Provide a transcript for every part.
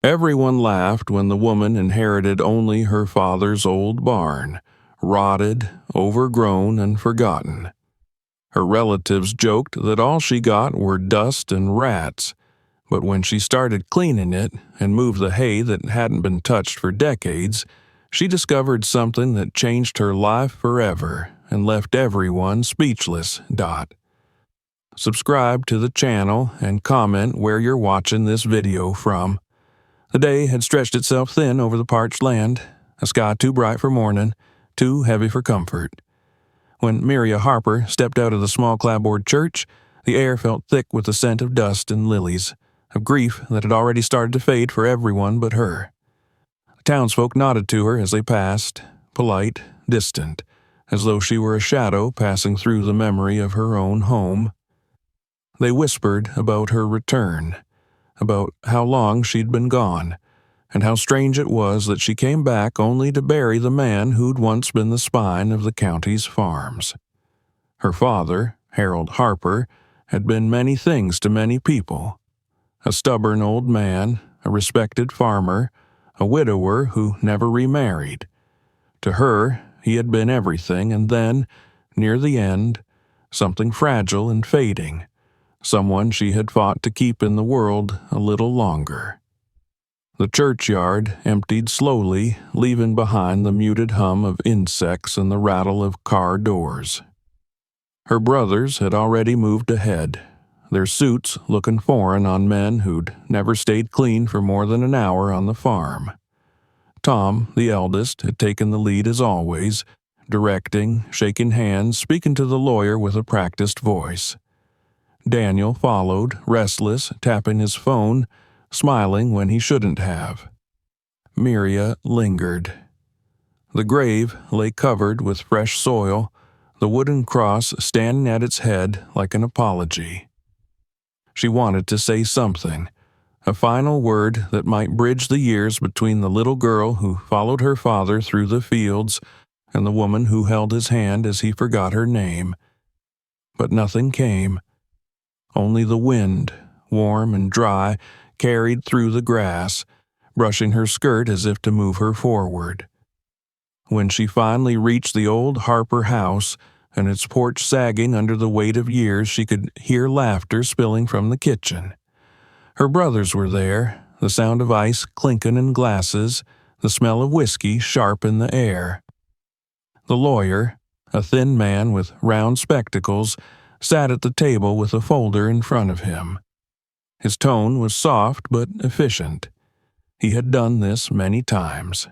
Everyone laughed when the woman inherited only her father's old barn, rotted, overgrown, and forgotten. Her relatives joked that all she got were dust and rats, but when she started cleaning it and moved the hay that hadn't been touched for decades, she discovered something that changed her life forever and left everyone speechless. Subscribe to the channel and comment where you're watching this video from. The day had stretched itself thin over the parched land, a sky too bright for morning, too heavy for comfort. When Miria Harper stepped out of the small clapboard church, the air felt thick with the scent of dust and lilies, of grief that had already started to fade for everyone but her. The townsfolk nodded to her as they passed, polite, distant, as though she were a shadow passing through the memory of her own home. They whispered about her return, about how long she'd been gone, and how strange it was that she came back only to bury the man who'd once been the spine of the county's farms. Her father, Harold Harper, had been many things to many people. A stubborn old man, a respected farmer, a widower who never remarried. To her, he had been everything, and then, near the end, something fragile and fading, someone she had fought to keep in the world a little longer. The churchyard emptied slowly, leaving behind the muted hum of insects and the rattle of car doors. Her brothers had already moved ahead, their suits looking foreign on men who'd never stayed clean for more than an hour on the farm. Tom, the eldest, had taken the lead as always, directing, shaking hands, speaking to the lawyer with a practiced voice. Daniel followed, restless, tapping his phone, smiling when he shouldn't have. Miria lingered. The grave lay covered with fresh soil, the wooden cross standing at its head like an apology. She wanted to say something, a final word that might bridge the years between the little girl who followed her father through the fields and the woman who held his hand as he forgot her name. But nothing came. Only the wind, warm and dry, carried through the grass, brushing her skirt as if to move her forward. When she finally reached the old Harper house and its porch sagging under the weight of years, she could hear laughter spilling from the kitchen. Her brothers were there, the sound of ice clinking in glasses, the smell of whiskey sharp in the air. The lawyer, a thin man with round spectacles, sat at the table with a folder in front of him. His tone was soft but efficient. He had done this many times.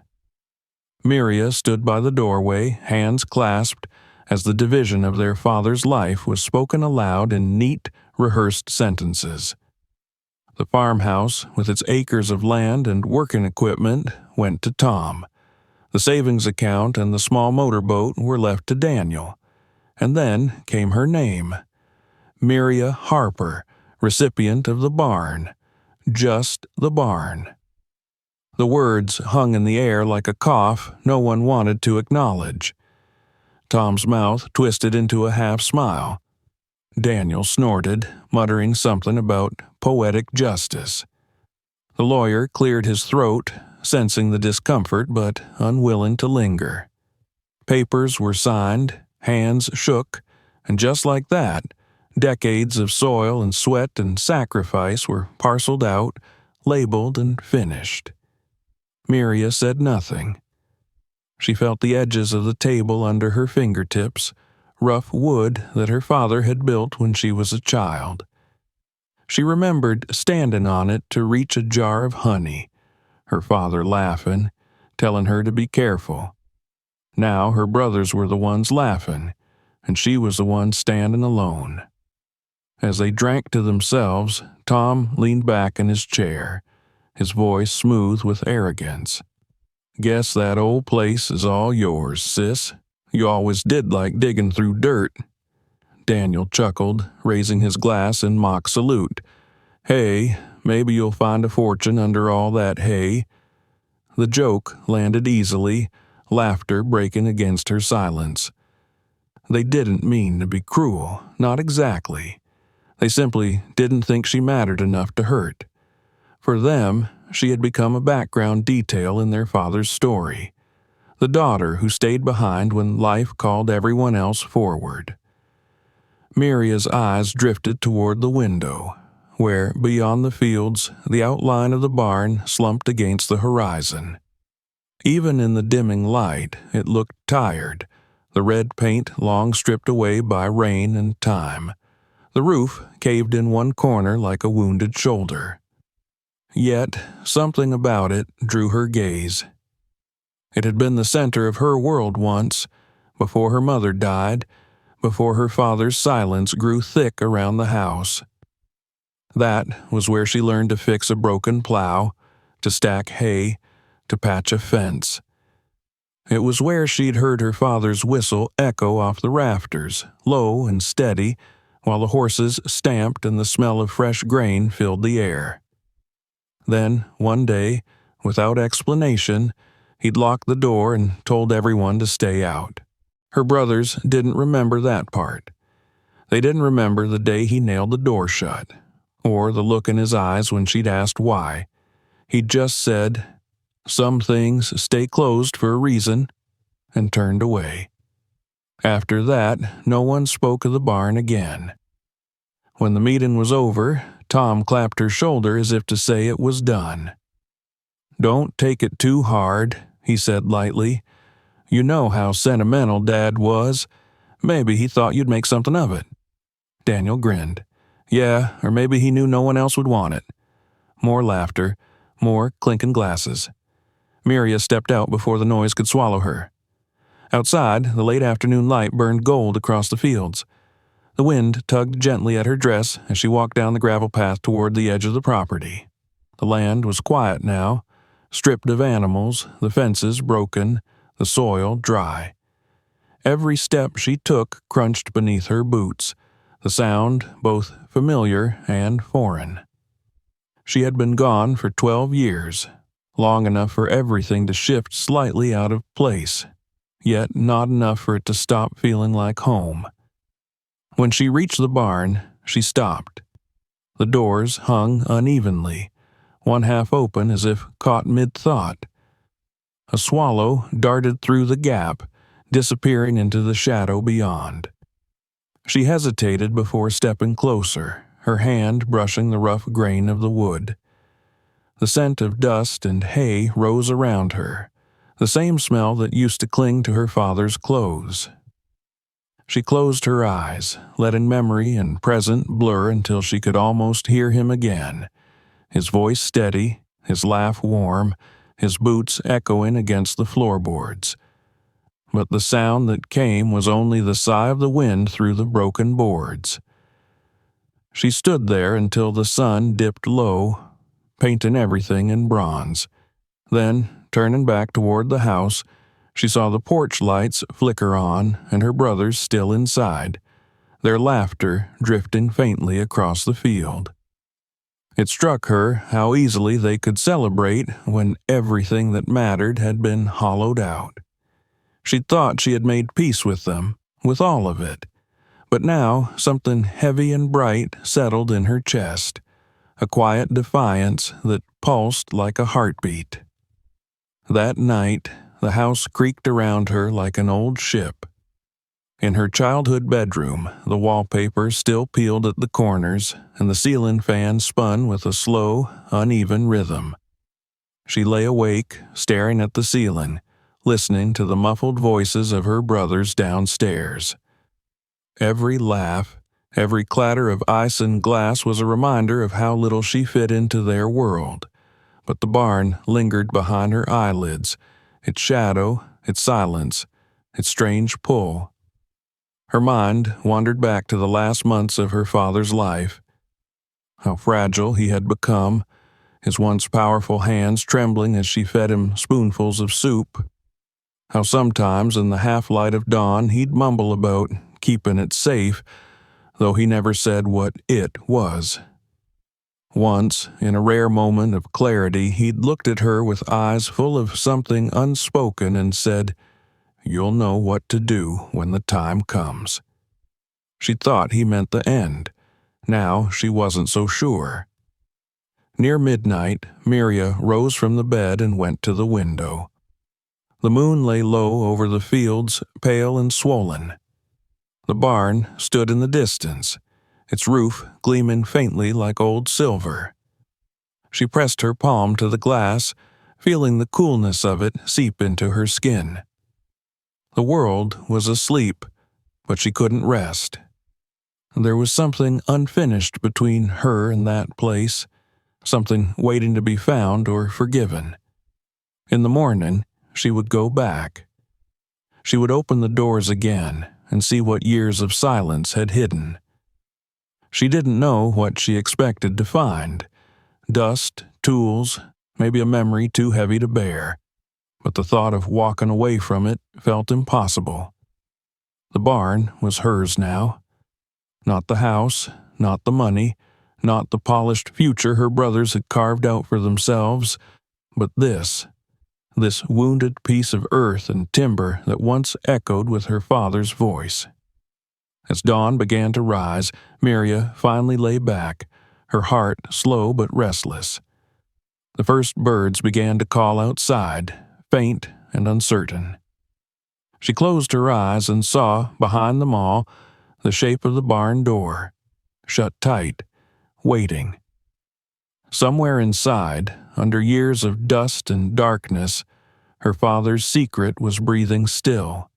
Miria stood by the doorway, hands clasped, as the division of their father's life was spoken aloud in neat, rehearsed sentences. The farmhouse, with its acres of land and working equipment, went to Tom. The savings account and the small motorboat were left to Daniel. And then came her name, Miria Harper, recipient of the barn. Just the barn. The words hung in the air like a cough no one wanted to acknowledge. Tom's mouth twisted into a half-smile. Daniel snorted, muttering something about poetic justice. The lawyer cleared his throat, sensing the discomfort but unwilling to linger. Papers were signed, hands shook, and just like that, decades of soil and sweat and sacrifice were parceled out, labeled, and finished. Miria said nothing. She felt the edges of the table under her fingertips, rough wood that her father had built when she was a child. She remembered standing on it to reach a jar of honey, her father laughing, telling her to be careful. Now her brothers were the ones laughing, and she was the one standing alone. As they drank to themselves, Tom leaned back in his chair, his voice smooth with arrogance. "Guess that old place is all yours, sis. You always did like digging through dirt." Daniel chuckled, raising his glass in mock salute. "Hey, maybe you'll find a fortune under all that hay." The joke landed easily, laughter breaking against her silence. They didn't mean to be cruel, not exactly. They simply didn't think she mattered enough to hurt. For them, she had become a background detail in their father's story, the daughter who stayed behind when life called everyone else forward. Miria's eyes drifted toward the window, where, beyond the fields, the outline of the barn slumped against the horizon. Even in the dimming light, it looked tired, the red paint long stripped away by rain and time, the roof caved in one corner like a wounded shoulder. Yet, something about it drew her gaze. It had been the center of her world once, before her mother died, before her father's silence grew thick around the house. That was where she learned to fix a broken plow, to stack hay, to patch a fence. It was where she'd heard her father's whistle echo off the rafters, low and steady, while the horses stamped and the smell of fresh grain filled the air. Then, one day, without explanation, he'd locked the door and told everyone to stay out. Her brothers didn't remember that part. They didn't remember the day he nailed the door shut, or the look in his eyes when she'd asked why. He'd just said, "Some things stay closed for a reason," and turned away. After that, no one spoke of the barn again. When the meeting was over, Tom clapped her shoulder as if to say it was done. "Don't take it too hard," he said lightly. "You know how sentimental Dad was. Maybe he thought you'd make something of it." Daniel grinned. "Yeah, or maybe he knew no one else would want it." More laughter, more clinking glasses. Miria stepped out before the noise could swallow her. Outside, the late afternoon light burned gold across the fields. The wind tugged gently at her dress as she walked down the gravel path toward the edge of the property. The land was quiet now, stripped of animals, the fences broken, the soil dry. Every step she took crunched beneath her boots, the sound both familiar and foreign. She had been gone for 12 years, long enough for everything to shift slightly out of place, yet not enough for it to stop feeling like home. When she reached the barn, she stopped. The doors hung unevenly, one half open as if caught mid-thought. A swallow darted through the gap, disappearing into the shadow beyond. She hesitated before stepping closer, her hand brushing the rough grain of the wood. The scent of dust and hay rose around her, the same smell that used to cling to her father's clothes. She closed her eyes, letting memory and present blur until she could almost hear him again, his voice steady, his laugh warm, his boots echoing against the floorboards. But the sound that came was only the sigh of the wind through the broken boards. She stood there until the sun dipped low, painting everything in bronze. Then, turning back toward the house, she saw the porch lights flicker on and her brothers still inside, their laughter drifting faintly across the field. It struck her how easily they could celebrate when everything that mattered had been hollowed out. She'd thought she had made peace with them, with all of it, but now something heavy and bright settled in her chest, a quiet defiance that pulsed like a heartbeat. That night, the house creaked around her like an old ship. In her childhood bedroom, the wallpaper still peeled at the corners, and the ceiling fan spun with a slow, uneven rhythm. She lay awake, staring at the ceiling, listening to the muffled voices of her brothers downstairs. Every laugh, every clatter of ice and glass was a reminder of how little she fit into their world, but the barn lingered behind her eyelids, its shadow, its silence, its strange pull. Her mind wandered back to the last months of her father's life. How fragile he had become, his once powerful hands trembling as she fed him spoonfuls of soup. How sometimes in the half-light of dawn he'd mumble about keeping it safe, though he never said what it was. Once, in a rare moment of clarity, he'd looked at her with eyes full of something unspoken and said, "You'll know what to do when the time comes." She thought he meant the end. Now she wasn't so sure. Near midnight, Miria rose from the bed and went to the window. The moon lay low over the fields, pale and swollen. The barn stood in the distance, its roof gleaming faintly like old silver. She pressed her palm to the glass, feeling the coolness of it seep into her skin. The world was asleep, but she couldn't rest. There was something unfinished between her and that place, something waiting to be found or forgiven. In the morning, she would go back. She would open the doors again and see what years of silence had hidden. She didn't know what she expected to find. Dust, tools, maybe a memory too heavy to bear. But the thought of walking away from it felt impossible. The barn was hers now. Not the house, not the money, not the polished future her brothers had carved out for themselves, but this wounded piece of earth and timber that once echoed with her father's voice. As dawn began to rise, Miria finally lay back, her heart slow but restless. The first birds began to call outside, faint and uncertain. She closed her eyes and saw, behind them all, the shape of the barn door, shut tight, waiting. Somewhere inside, under years of dust and darkness, her father's secret was breathing still.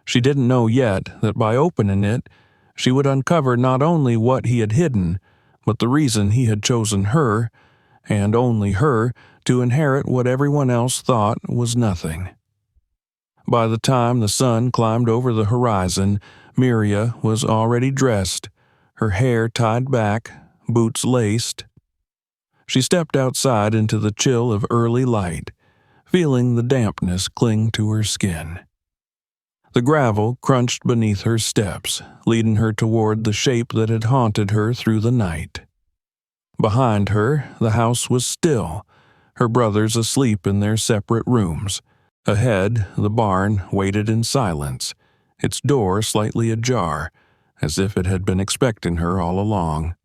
She didn't know yet that by opening it, she would uncover not only what he had hidden, but the reason he had chosen her, and only her, to inherit what everyone else thought was nothing. By the time the sun climbed over the horizon, Miria was already dressed, her hair tied back, boots laced. She stepped outside into the chill of early light, feeling the dampness cling to her skin. The gravel crunched beneath her steps, leading her toward the shape that had haunted her through the night. Behind her, the house was still, her brothers asleep in their separate rooms. Ahead, the barn waited in silence, its door slightly ajar, as if it had been expecting her all along.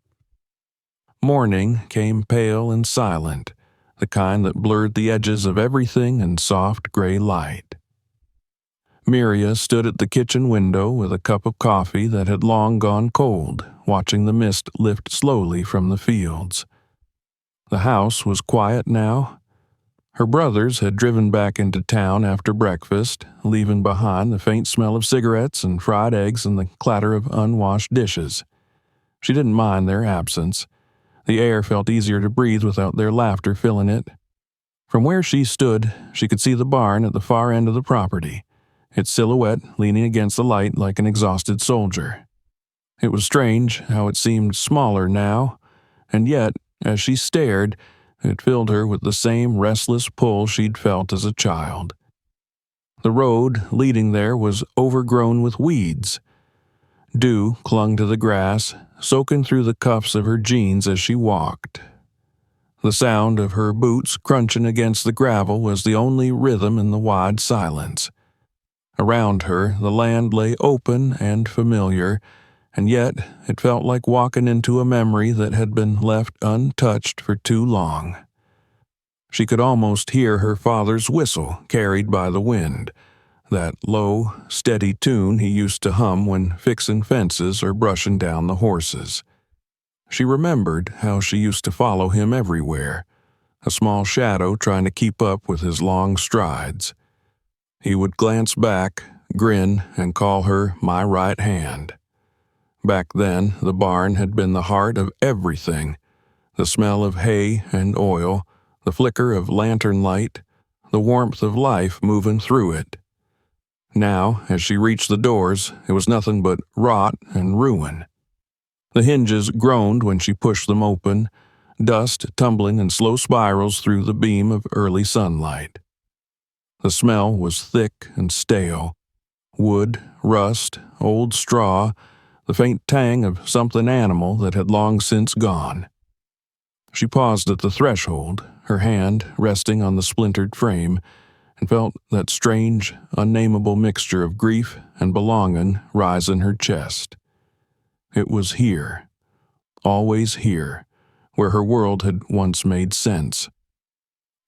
Morning came pale and silent, the kind that blurred the edges of everything in soft gray light. Miria stood at the kitchen window with a cup of coffee that had long gone cold, watching the mist lift slowly from the fields. The house was quiet now. Her brothers had driven back into town after breakfast, leaving behind the faint smell of cigarettes and fried eggs and the clatter of unwashed dishes. She didn't mind their absence. The air felt easier to breathe without their laughter filling it. From where she stood, she could see the barn at the far end of the property, its silhouette leaning against the light like an exhausted soldier. It was strange how it seemed smaller now, and yet, as she stared, it filled her with the same restless pull she'd felt as a child. The road leading there was overgrown with weeds. Dew clung to the grass, soaking through the cuffs of her jeans as she walked. The sound of her boots crunching against the gravel was the only rhythm in the wide silence. Around her, the land lay open and familiar, and yet it felt like walking into a memory that had been left untouched for too long. She could almost hear her father's whistle carried by the wind, that low, steady tune he used to hum when fixing fences or brushing down the horses. She remembered how she used to follow him everywhere, a small shadow trying to keep up with his long strides. He would glance back, grin, and call her my right hand. Back then, the barn had been the heart of everything, the smell of hay and oil, the flicker of lantern light, the warmth of life moving through it. Now, as she reached the doors, it was nothing but rot and ruin. The hinges groaned when she pushed them open, dust tumbling in slow spirals through the beam of early sunlight. The smell was thick and stale. Wood, rust, old straw, the faint tang of something animal that had long since gone. She paused at the threshold, her hand resting on the splintered frame, and felt that strange, unnameable mixture of grief and belonging rise in her chest. It was here, always here, where her world had once made sense.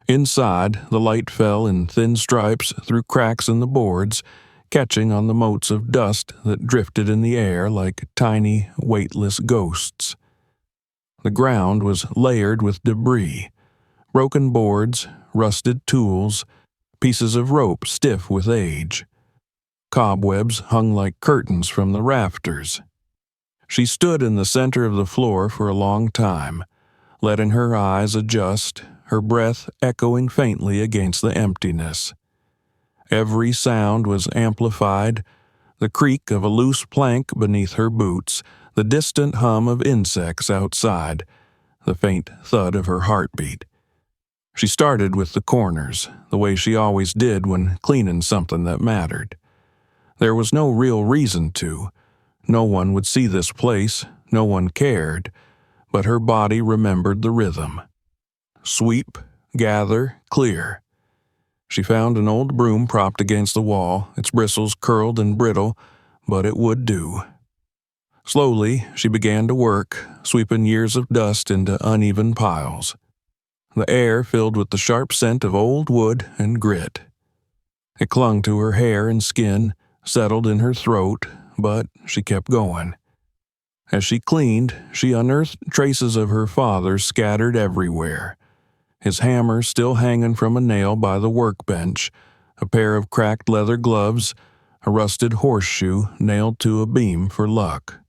Inside, the light fell in thin stripes through cracks in the boards, catching on the motes of dust that drifted in the air like tiny, weightless ghosts. The ground was layered with debris, broken boards, rusted tools, pieces of rope stiff with age. Cobwebs hung like curtains from the rafters. She stood in the center of the floor for a long time, letting her eyes adjust, her breath echoing faintly against the emptiness. Every sound was amplified, the creak of a loose plank beneath her boots, the distant hum of insects outside, the faint thud of her heartbeat. She started with the corners, the way she always did when cleaning something that mattered. There was no real reason to. No one would see this place, no one cared, but her body remembered the rhythm. Sweep, gather, clear. She found an old broom propped against the wall, its bristles curled and brittle, but it would do. Slowly, she began to work, sweeping years of dust into uneven piles. The air filled with the sharp scent of old wood and grit. It clung to her hair and skin, settled in her throat, but she kept going. As she cleaned, she unearthed traces of her father scattered everywhere. His hammer still hanging from a nail by the workbench, a pair of cracked leather gloves, a rusted horseshoe nailed to a beam for luck.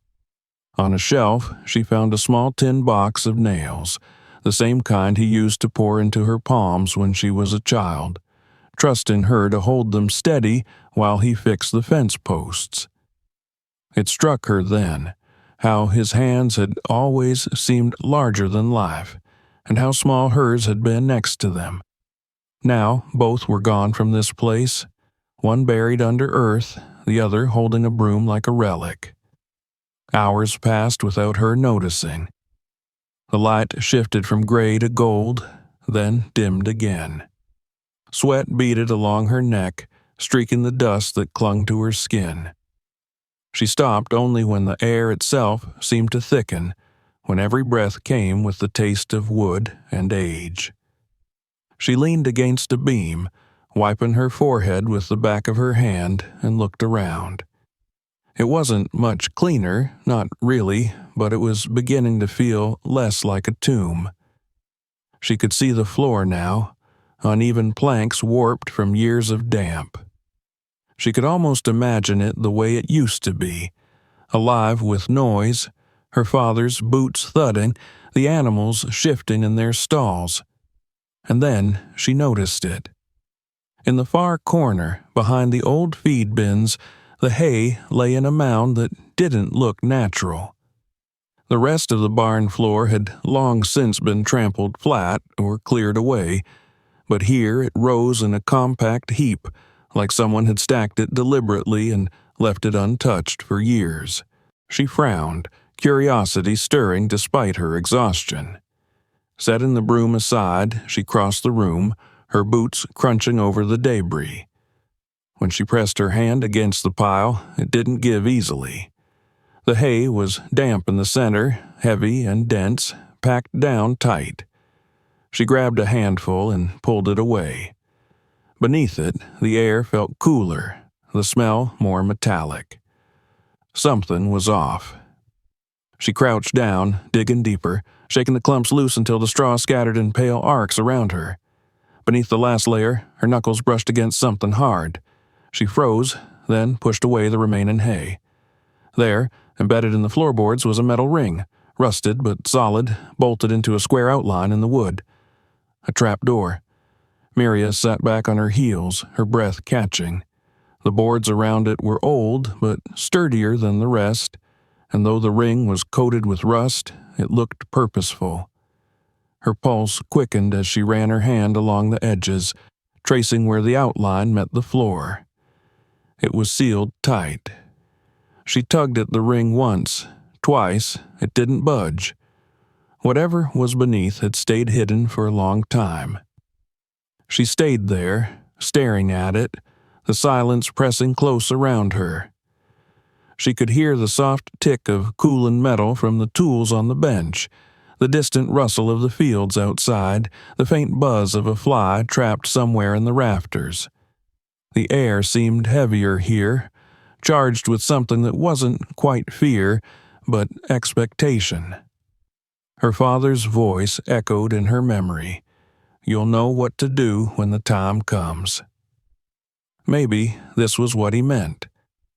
On a shelf, she found a small tin box of nails, the same kind he used to pour into her palms when she was a child, trusting her to hold them steady while he fixed the fence posts. It struck her then, how his hands had always seemed larger than life, and how small hers had been next to them. Now both were gone from this place, one buried under earth, the other holding a broom like a relic. Hours passed without her noticing. The light shifted from gray to gold, then dimmed again. Sweat beaded along her neck, streaking the dust that clung to her skin. She stopped only when the air itself seemed to thicken, when every breath came with the taste of wood and age. She leaned against a beam, wiping her forehead with the back of her hand, and looked around. It wasn't much cleaner, not really, but it was beginning to feel less like a tomb. She could see the floor now, uneven planks warped from years of damp. She could almost imagine it the way it used to be, alive with noise, her father's boots thudding, the animals shifting in their stalls. And then she noticed it. In the far corner, behind the old feed bins, the hay lay in a mound that didn't look natural. The rest of the barn floor had long since been trampled flat or cleared away, but here it rose in a compact heap, like someone had stacked it deliberately and left it untouched for years. She frowned, curiosity stirring despite her exhaustion. Setting the broom aside, she crossed the room, her boots crunching over the debris. When she pressed her hand against the pile, it didn't give easily. The hay was damp in the center, heavy and dense, packed down tight. She grabbed a handful and pulled it away. Beneath it, the air felt cooler, the smell more metallic. Something was off. She crouched down, digging deeper, shaking the clumps loose until the straw scattered in pale arcs around her. Beneath the last layer, her knuckles brushed against something hard. She froze, then pushed away the remaining hay. There, embedded in the floorboards, was a metal ring, rusted but solid, bolted into a square outline in the wood. A trap door. Miria sat back on her heels, her breath catching. The boards around it were old, but sturdier than the rest, and though the ring was coated with rust, it looked purposeful. Her pulse quickened as she ran her hand along the edges, tracing where the outline met the floor. It was sealed tight. She tugged at the ring once, twice, it didn't budge. Whatever was beneath had stayed hidden for a long time. She stayed there, staring at it, the silence pressing close around her. She could hear the soft tick of cooling metal from the tools on the bench, The distant rustle of the fields outside, the faint buzz of a fly trapped somewhere in the rafters. The air seemed heavier here, charged with something that wasn't quite fear, but expectation. Her father's voice echoed in her memory. "You'll know what to do when the time comes." Maybe this was what he meant,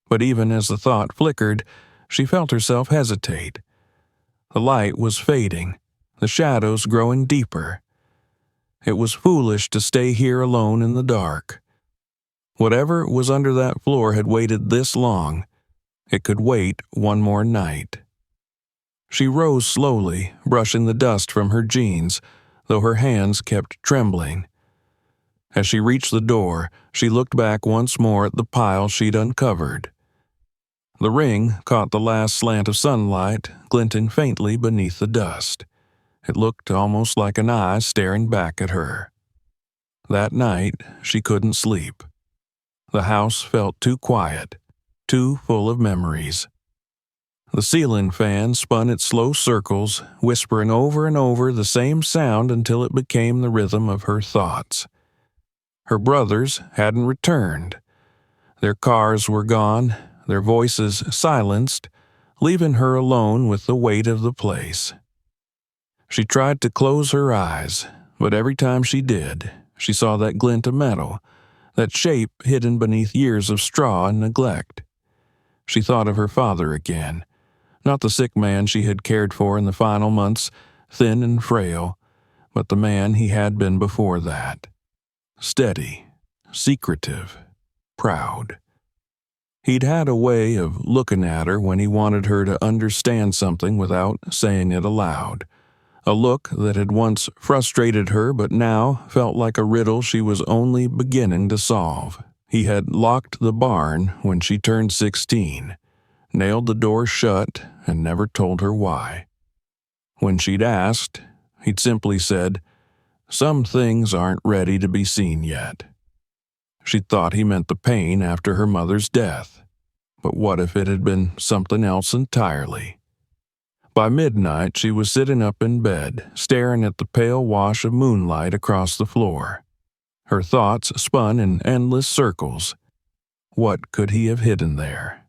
but even as the thought flickered, she felt herself hesitate. The light was fading, the shadows growing deeper. It was foolish to stay here alone in the dark. Whatever was under that floor had waited this long. It could wait one more night. She rose slowly, brushing the dust from her jeans, though her hands kept trembling. As she reached the door, she looked back once more at the pile she'd uncovered. The ring caught the last slant of sunlight, glinting faintly beneath the dust. It looked almost like an eye staring back at her. That night, she couldn't sleep. The house felt too quiet, too full of memories. The ceiling fan spun its slow circles, whispering over and over the same sound until it became the rhythm of her thoughts. Her brothers hadn't returned. Their cars were gone, their voices silenced, leaving her alone with the weight of the place. She tried to close her eyes, but every time she did, she saw that glint of metal, that shape hidden beneath years of straw and neglect. She thought of her father again, not the sick man she had cared for in the final months, thin and frail, but the man he had been before that. Steady, secretive, proud. He'd had a way of looking at her when he wanted her to understand something without saying it aloud. A look that had once frustrated her but now felt like a riddle she was only beginning to solve. He had locked the barn when she turned 16, nailed the door shut, and never told her why. When she'd asked, he'd simply said, "Some things aren't ready to be seen yet." She'd thought he meant the pain after her mother's death. But what if it had been something else entirely? By midnight, she was sitting up in bed, staring at the pale wash of moonlight across the floor. Her thoughts spun in endless circles. What could he have hidden there?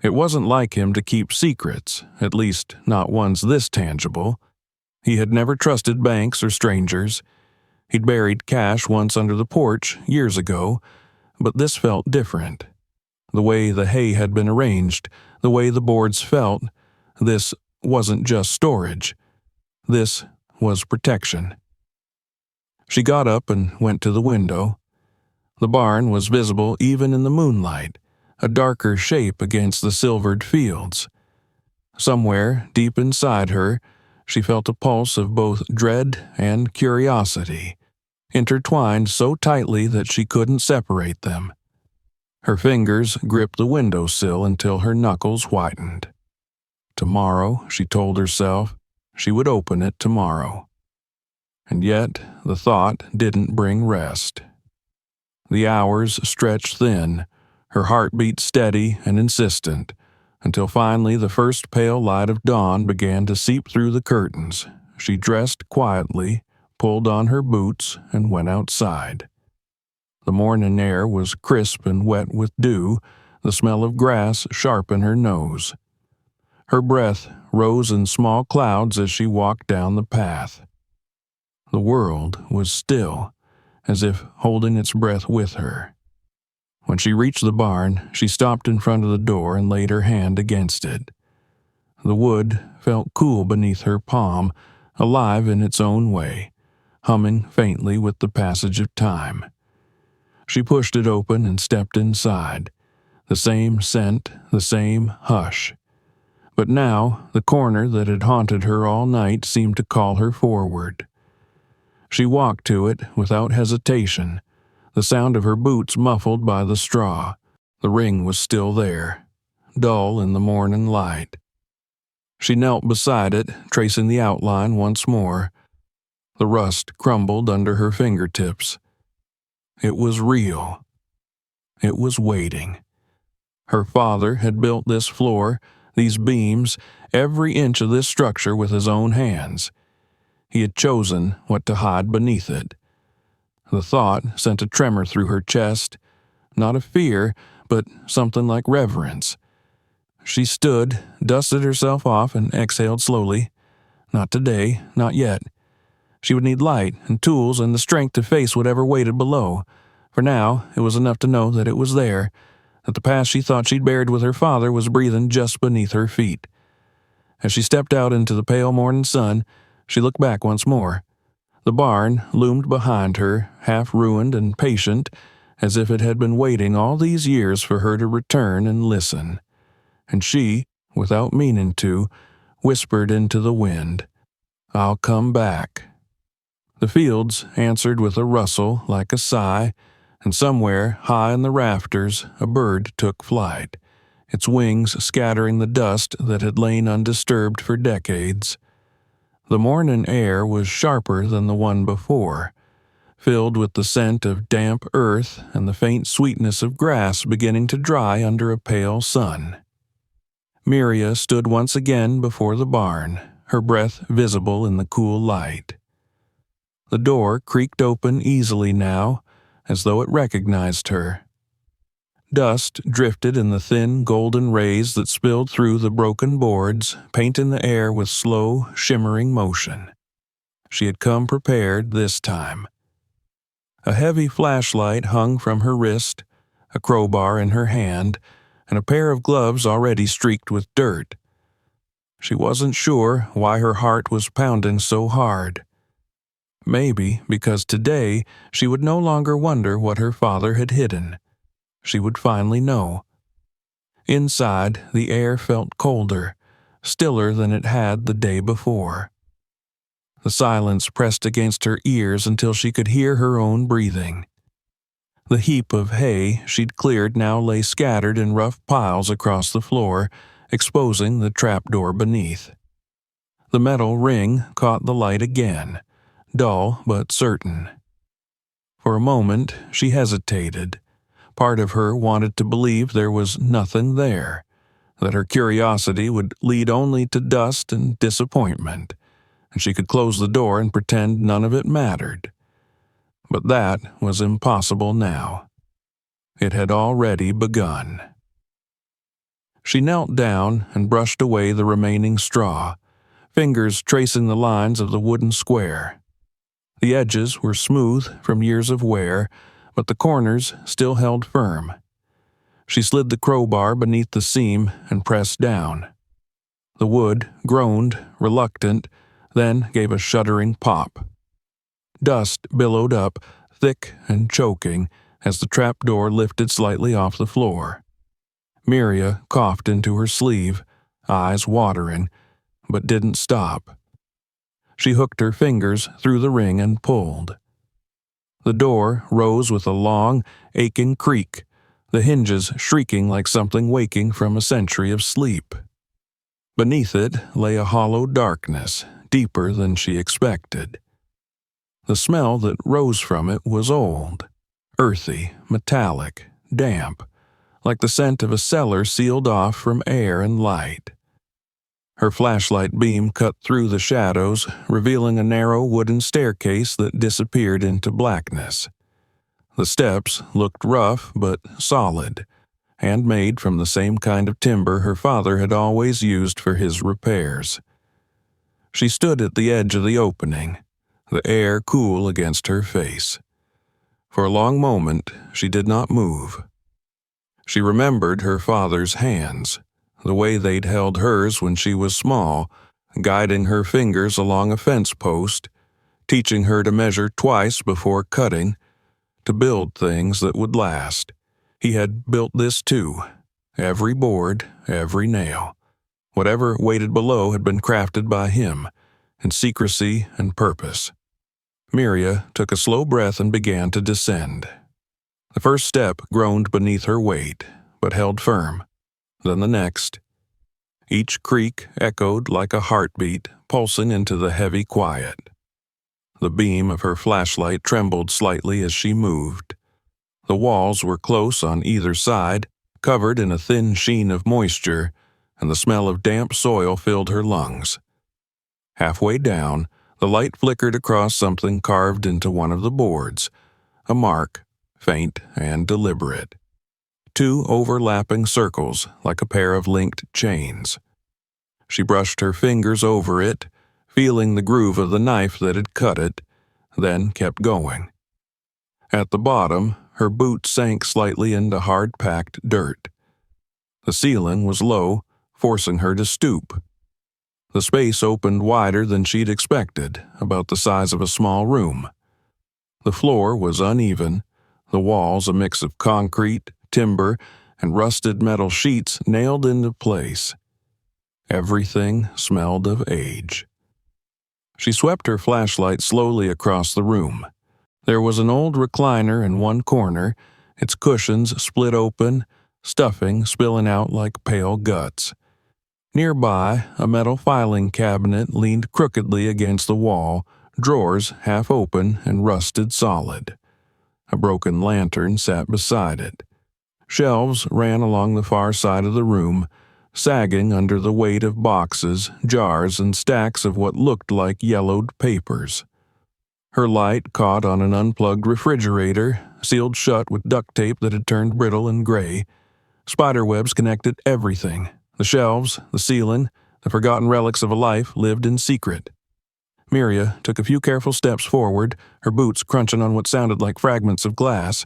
It wasn't like him to keep secrets, at least not ones this tangible. He had never trusted banks or strangers. He'd buried cash once under the porch years ago, but this felt different. The way the hay had been arranged, the way the boards felt, this wasn't just storage. This was protection. She got up and went to the window. The barn was visible even in the moonlight, a darker shape against the silvered fields. Somewhere deep inside her, she felt a pulse of both dread and curiosity, intertwined so tightly that she couldn't separate them. Her fingers gripped the windowsill until her knuckles whitened. Tomorrow, she told herself, she would open it tomorrow. And yet, the thought didn't bring rest. The hours stretched thin, her heartbeat steady and insistent, until finally the first pale light of dawn began to seep through the curtains. She dressed quietly, pulled on her boots, and went outside. The morning air was crisp and wet with dew, the smell of grass sharp in her nose. Her breath rose in small clouds as she walked down the path. The world was still, as if holding its breath with her. When she reached the barn, she stopped in front of the door and laid her hand against it. The wood felt cool beneath her palm, alive in its own way, humming faintly with the passage of time. She pushed it open and stepped inside. The same scent, the same hush. But now, the corner that had haunted her all night seemed to call her forward. She walked to it without hesitation, the sound of her boots muffled by the straw. The ring was still there, dull in the morning light. She knelt beside it, tracing the outline once more. The rust crumbled under her fingertips. It was real. It was waiting. Her father had built this floor, these beams, every inch of this structure with his own hands. He had chosen what to hide beneath it. The thought sent a tremor through her chest, not of fear, but something like reverence. She stood, dusted herself off, and exhaled slowly. Not today, not yet. She would need light and tools and the strength to face whatever waited below. For now, it was enough to know that it was there, that the past she thought she'd buried with her father was breathing just beneath her feet. As she stepped out into the pale morning sun, she looked back once more. The barn loomed behind her, half ruined and patient, as if it had been waiting all these years for her to return and listen. And she, without meaning to, whispered into the wind, "I'll come back." The fields answered with a rustle like a sigh, and somewhere high in the rafters a bird took flight, its wings scattering the dust that had lain undisturbed for decades. The morning air was sharper than the one before, filled with the scent of damp earth and the faint sweetness of grass beginning to dry under a pale sun. Miria stood once again before the barn, her breath visible in the cool light. The door creaked open easily now, as though it recognized her. Dust drifted in the thin golden rays that spilled through the broken boards, painting the air with slow, shimmering motion. She had come prepared this time. A heavy flashlight hung from her wrist, a crowbar in her hand, and a pair of gloves already streaked with dirt. She wasn't sure why her heart was pounding so hard. Maybe because today she would no longer wonder what her father had hidden. She would finally know. Inside, the air felt colder, stiller than it had the day before. The silence pressed against her ears until she could hear her own breathing. The heap of hay she'd cleared now lay scattered in rough piles across the floor, exposing the trapdoor beneath. The metal ring caught the light again, dull but certain. For a moment she hesitated. Part of her wanted to believe there was nothing there, that her curiosity would lead only to dust and disappointment, and she could close the door and pretend none of it mattered. But that was impossible now. It had already begun. She knelt down and brushed away the remaining straw, fingers tracing the lines of the wooden square. The edges were smooth from years of wear, but the corners still held firm. She slid the crowbar beneath the seam and pressed down. The wood groaned, reluctant, then gave a shuddering pop. Dust billowed up, thick and choking, as the trapdoor lifted slightly off the floor. Miria coughed into her sleeve, eyes watering, but didn't stop. She hooked her fingers through the ring and pulled. The door rose with a long, aching creak, the hinges shrieking like something waking from a century of sleep. Beneath it lay a hollow darkness, deeper than she expected. The smell that rose from it was old, earthy, metallic, damp, like the scent of a cellar sealed off from air and light. Her flashlight beam cut through the shadows, revealing a narrow wooden staircase that disappeared into blackness. The steps looked rough but solid, handmade from the same kind of timber her father had always used for his repairs. She stood at the edge of the opening, the air cool against her face. For a long moment, she did not move. She remembered her father's hands, the way they'd held hers when she was small, guiding her fingers along a fence post, teaching her to measure twice before cutting, to build things that would last. He had built this too. Every board, every nail. Whatever waited below had been crafted by him, in secrecy and purpose. Miria took a slow breath and began to descend. The first step groaned beneath her weight, but held firm. Then the next. Each creak echoed like a heartbeat, pulsing into the heavy quiet. The beam of her flashlight trembled slightly as she moved. The walls were close on either side, covered in a thin sheen of moisture, and the smell of damp soil filled her lungs. Halfway down, the light flickered across something carved into one of the boards, a mark, faint and deliberate. 2 overlapping circles like a pair of linked chains. She brushed her fingers over it, feeling the groove of the knife that had cut it, then kept going. At the bottom, her boot sank slightly into hard-packed dirt. The ceiling was low, forcing her to stoop. The space opened wider than she'd expected, about the size of a small room. The floor was uneven, the walls a mix of concrete, timber, and rusted metal sheets nailed into place. Everything smelled of age. She swept her flashlight slowly across the room. There was an old recliner in one corner, its cushions split open, stuffing spilling out like pale guts. Nearby, a metal filing cabinet leaned crookedly against the wall, drawers half open and rusted solid. A broken lantern sat beside it. Shelves ran along the far side of the room, sagging under the weight of boxes, jars, and stacks of what looked like yellowed papers. Her light caught on an unplugged refrigerator, sealed shut with duct tape that had turned brittle and gray. Spiderwebs connected everything. The shelves, the ceiling, the forgotten relics of a life lived in secret. Miria took a few careful steps forward, her boots crunching on what sounded like fragments of glass.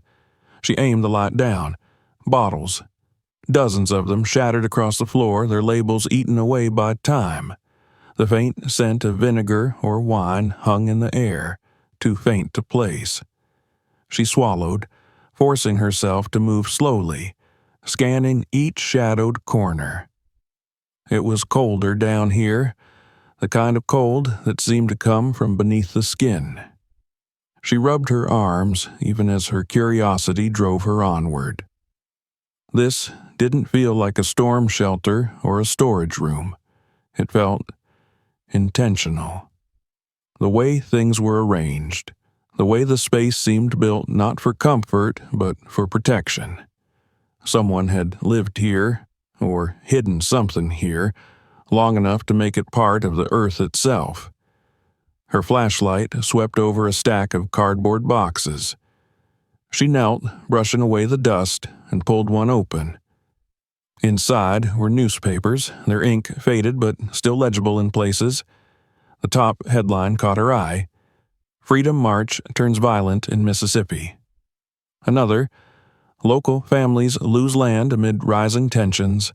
She aimed the light down. Bottles. Dozens of them shattered across the floor, their labels eaten away by time. The faint scent of vinegar or wine hung in the air, too faint to place. She swallowed, forcing herself to move slowly, scanning each shadowed corner. It was colder down here, the kind of cold that seemed to come from beneath the skin. She rubbed her arms, even as her curiosity drove her onward. This didn't feel like a storm shelter or a storage room. It felt intentional. The way things were arranged, the way the space seemed built not for comfort, but for protection. Someone had lived here, or hidden something here, long enough to make it part of the earth itself. Her flashlight swept over a stack of cardboard boxes. She knelt, brushing away the dust, and pulled one open. Inside were newspapers, their ink faded but still legible in places. The top headline caught her eye: Freedom March turns violent in Mississippi. Another: Local families lose land amid rising tensions.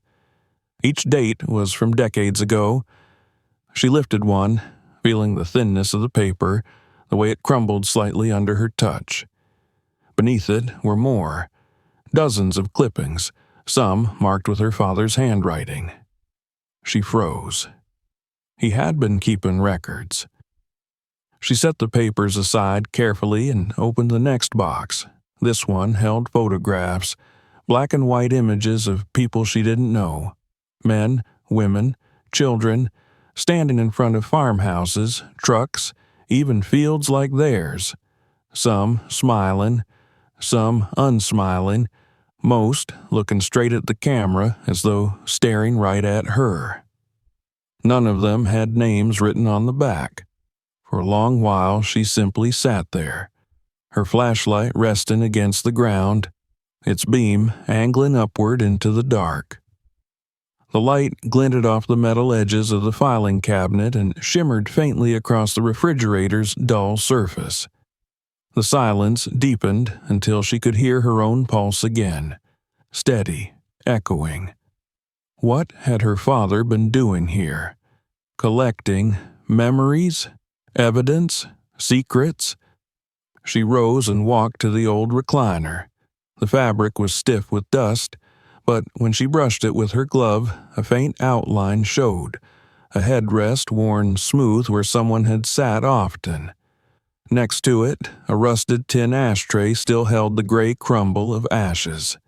Each date was from decades ago. She lifted one, feeling the thinness of the paper, the way it crumbled slightly under her touch. Beneath it were more, dozens of clippings, some marked with her father's handwriting. She froze. He had been keeping records. She set the papers aside carefully and opened the next box. This one held photographs, black and white images of people she didn't know. Men, women, children, standing in front of farmhouses, trucks, even fields like theirs. Some smiling, some unsmiling, most looking straight at the camera as though staring right at her. None of them had names written on the back. For a long while she simply sat there, her flashlight resting against the ground, its beam angling upward into the dark. The light glinted off the metal edges of the filing cabinet and shimmered faintly across the refrigerator's dull surface. The silence deepened until she could hear her own pulse again, steady, echoing. What had her father been doing here? Collecting memories, evidence, secrets? She rose and walked to the old recliner. The fabric was stiff with dust, but when she brushed it with her glove, a faint outline showed, a headrest worn smooth where someone had sat often. Next to it, a rusted tin ashtray still held the gray crumble of ashes.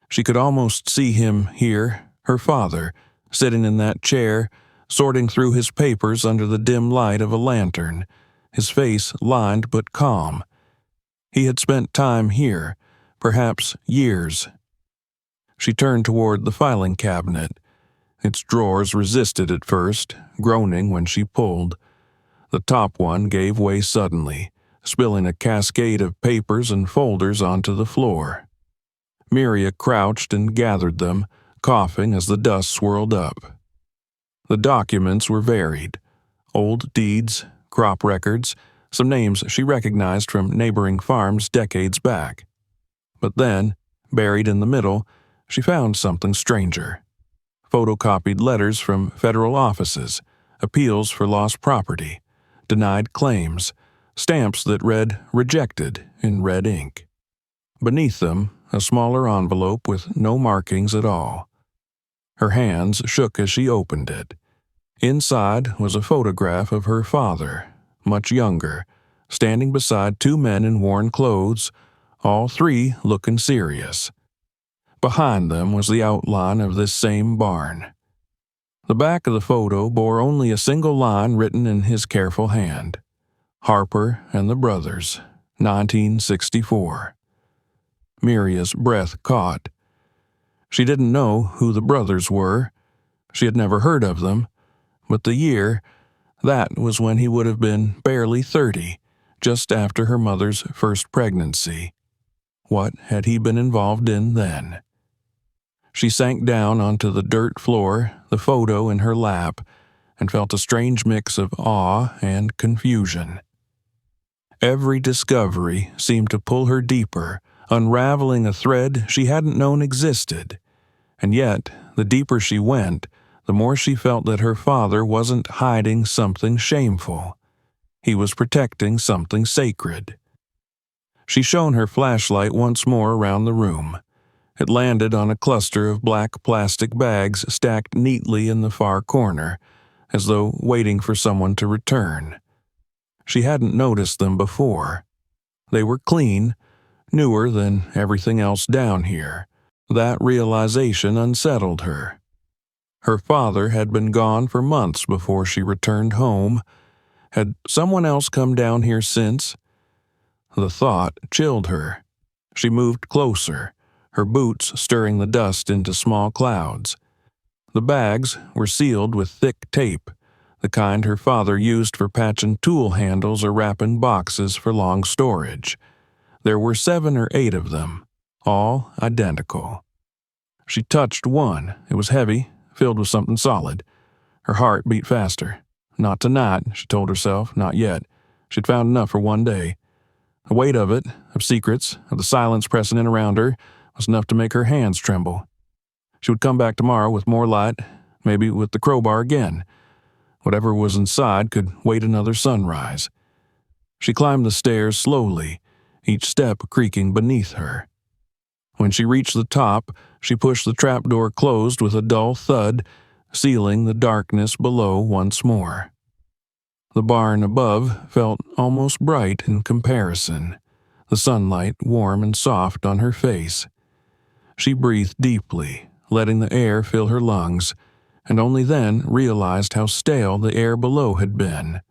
She could almost see him here, her father, sitting in that chair, sorting through his papers under the dim light of a lantern, his face lined but calm. He had spent time here, perhaps years. She turned toward the filing cabinet. Its drawers resisted at first, groaning when she pulled. The top one gave way suddenly, spilling a cascade of papers and folders onto the floor. Miria crouched and gathered them, coughing as the dust swirled up. The documents were varied: old deeds, crop records, some names she recognized from neighboring farms decades back. But then, buried in the middle, she found something stranger. Photocopied letters from federal offices, appeals for lost property, denied claims, stamps that read "rejected" in red ink. Beneath them, a smaller envelope with no markings at all. Her hands shook as she opened it. Inside was a photograph of her father, much younger, standing beside two men in worn clothes, all three looking serious. Behind them was the outline of this same barn. The back of the photo bore only a single line written in his careful hand: Harper and the Brothers, 1964. Miria's breath caught. She didn't know who the brothers were. She had never heard of them, but the year, that was when he would have been barely 30, just after her mother's first pregnancy. What had he been involved in then? She sank down onto the dirt floor, the photo in her lap, and felt a strange mix of awe and confusion. Every discovery seemed to pull her deeper, unraveling a thread she hadn't known existed. And yet, the deeper she went, the more she felt that her father wasn't hiding something shameful. He was protecting something sacred. She shone her flashlight once more around the room. It landed on a cluster of black plastic bags stacked neatly in the far corner, as though waiting for someone to return. She hadn't noticed them before. They were clean, newer than everything else down here. That realization unsettled her. Her father had been gone for months before she returned home. Had someone else come down here since? The thought chilled her. She moved closer, her boots stirring the dust into small clouds. The bags were sealed with thick tape, the kind her father used for patching tool handles or wrapping boxes for long storage. There were 7 or 8 of them, all identical. She touched one. It was heavy, filled with something solid. Her heart beat faster. Not tonight, she told herself, not yet. She'd found enough for one day. The weight of it, of secrets, of the silence pressing in around her, was enough to make her hands tremble. She would come back tomorrow with more light, maybe with the crowbar again. Whatever was inside could wait another sunrise. She climbed the stairs slowly, each step creaking beneath her. When she reached the top, she pushed the trapdoor closed with a dull thud, sealing the darkness below once more. The barn above felt almost bright in comparison, the sunlight warm and soft on her face. She breathed deeply, letting the air fill her lungs, and only then realized how stale the air below had been.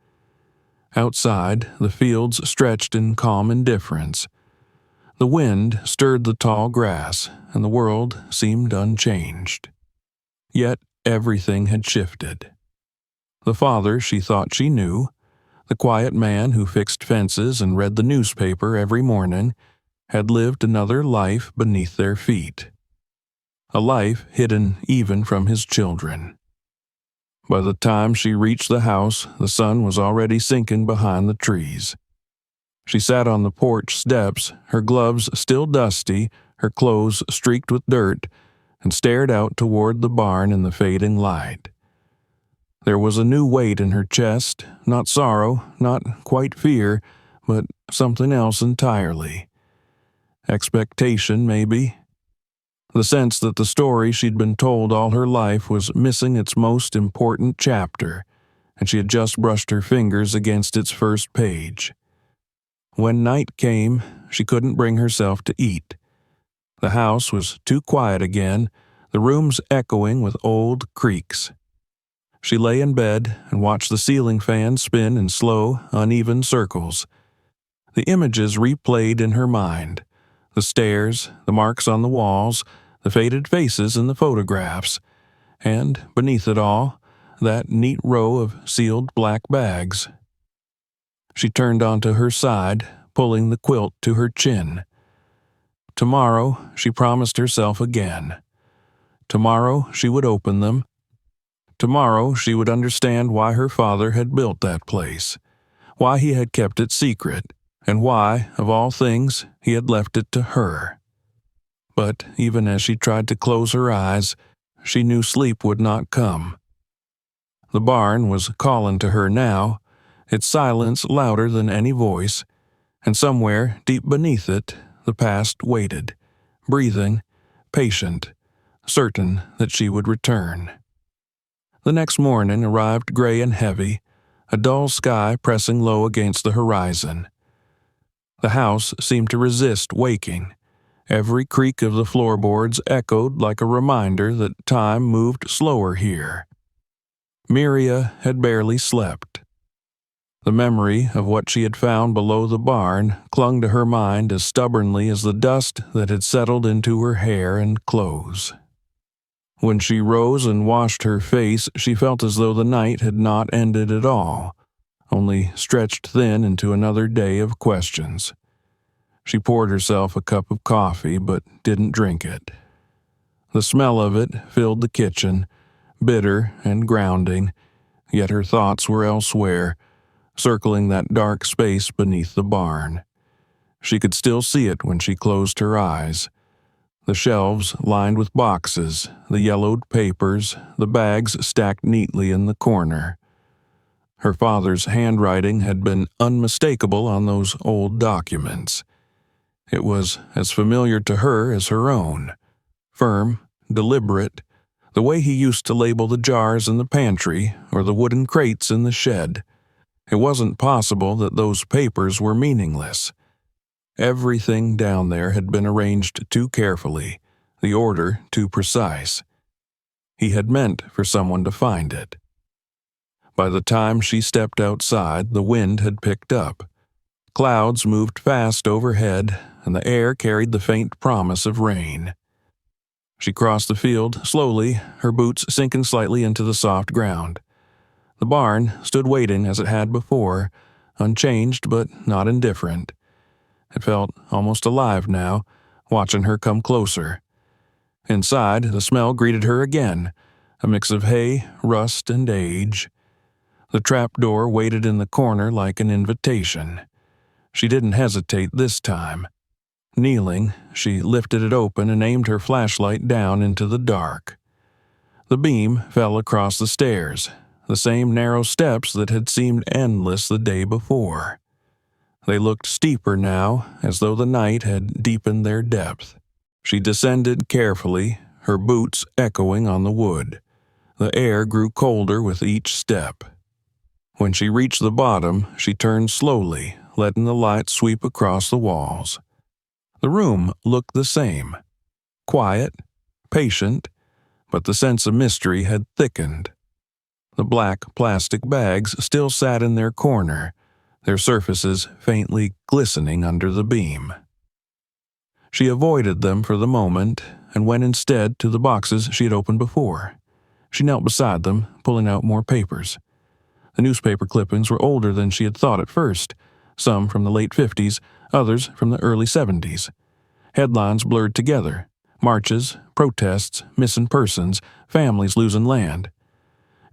Outside, the fields stretched in calm indifference. The wind stirred the tall grass, and the world seemed unchanged. Yet everything had shifted. The father she thought she knew, the quiet man who fixed fences and read the newspaper every morning, had lived another life beneath their feet. A life hidden even from his children. By the time she reached the house, the sun was already sinking behind the trees. She sat on the porch steps, her gloves still dusty, her clothes streaked with dirt, and stared out toward the barn in the fading light. There was a new weight in her chest, not sorrow, not quite fear, but something else entirely. Expectation, maybe. The sense that the story she'd been told all her life was missing its most important chapter, and she had just brushed her fingers against its first page. When night came, she couldn't bring herself to eat. The house was too quiet again, the rooms echoing with old creaks. She lay in bed and watched the ceiling fan spin in slow, uneven circles. The images replayed in her mind: the stairs, the marks on the walls, the faded faces in the photographs, and beneath it all, that neat row of sealed black bags. She turned onto her side, pulling the quilt to her chin. Tomorrow, she promised herself again. Tomorrow she would open them. Tomorrow she would understand why her father had built that place, why he had kept it secret, and why, of all things, he had left it to her. But even as she tried to close her eyes, she knew sleep would not come. The barn was calling to her now, its silence louder than any voice, and somewhere deep beneath it, the past waited, breathing, patient, certain that she would return. The next morning arrived gray and heavy, a dull sky pressing low against the horizon. The house seemed to resist waking. Every creak of the floorboards echoed like a reminder that time moved slower here. Miria had barely slept. The memory of what she had found below the barn clung to her mind as stubbornly as the dust that had settled into her hair and clothes. When she rose and washed her face, she felt as though the night had not ended at all, only stretched thin into another day of questions. She poured herself a cup of coffee, but didn't drink it. The smell of it filled the kitchen, bitter and grounding, yet her thoughts were elsewhere, circling that dark space beneath the barn. She could still see it when she closed her eyes. The shelves lined with boxes, the yellowed papers, the bags stacked neatly in the corner. Her father's handwriting had been unmistakable on those old documents. It was as familiar to her as her own. Firm, deliberate, the way he used to label the jars in the pantry or the wooden crates in the shed. It wasn't possible that those papers were meaningless. Everything down there had been arranged too carefully, the order too precise. He had meant for someone to find it. By the time she stepped outside, the wind had picked up. Clouds moved fast overhead, and the air carried the faint promise of rain. She crossed the field slowly, her boots sinking slightly into the soft ground. The barn stood waiting as it had before, unchanged but not indifferent. It felt almost alive now, watching her come closer. Inside, the smell greeted her again, a mix of hay, rust, and age. The trapdoor waited in the corner like an invitation. She didn't hesitate this time. Kneeling, she lifted it open and aimed her flashlight down into the dark. The beam fell across the stairs, the same narrow steps that had seemed endless the day before. They looked steeper now, as though the night had deepened their depth. She descended carefully, her boots echoing on the wood. The air grew colder with each step. When she reached the bottom, she turned slowly, letting the light sweep across the walls. The room looked the same. Quiet, patient, but the sense of mystery had thickened. The black plastic bags still sat in their corner, their surfaces faintly glistening under the beam. She avoided them for the moment and went instead to the boxes she had opened before. She knelt beside them, pulling out more papers. The newspaper clippings were older than she had thought at first, some from the late 50s, others from the early 70s. Headlines blurred together: marches, protests, missing persons, families losing land.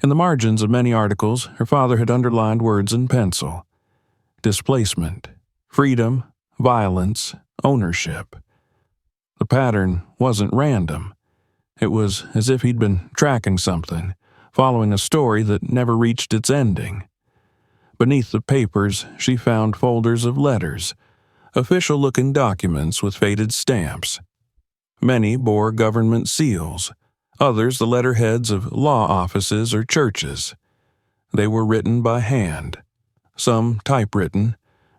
In the margins of many articles, her father had underlined words in pencil: displacement, freedom, violence, ownership. The pattern wasn't random. It was as if he'd been tracking something, following a story that never reached its ending. Beneath the papers, she found folders of letters, official-looking documents with faded stamps. Many bore government seals, others the letterheads of law offices or churches. They were written by hand, some typewritten,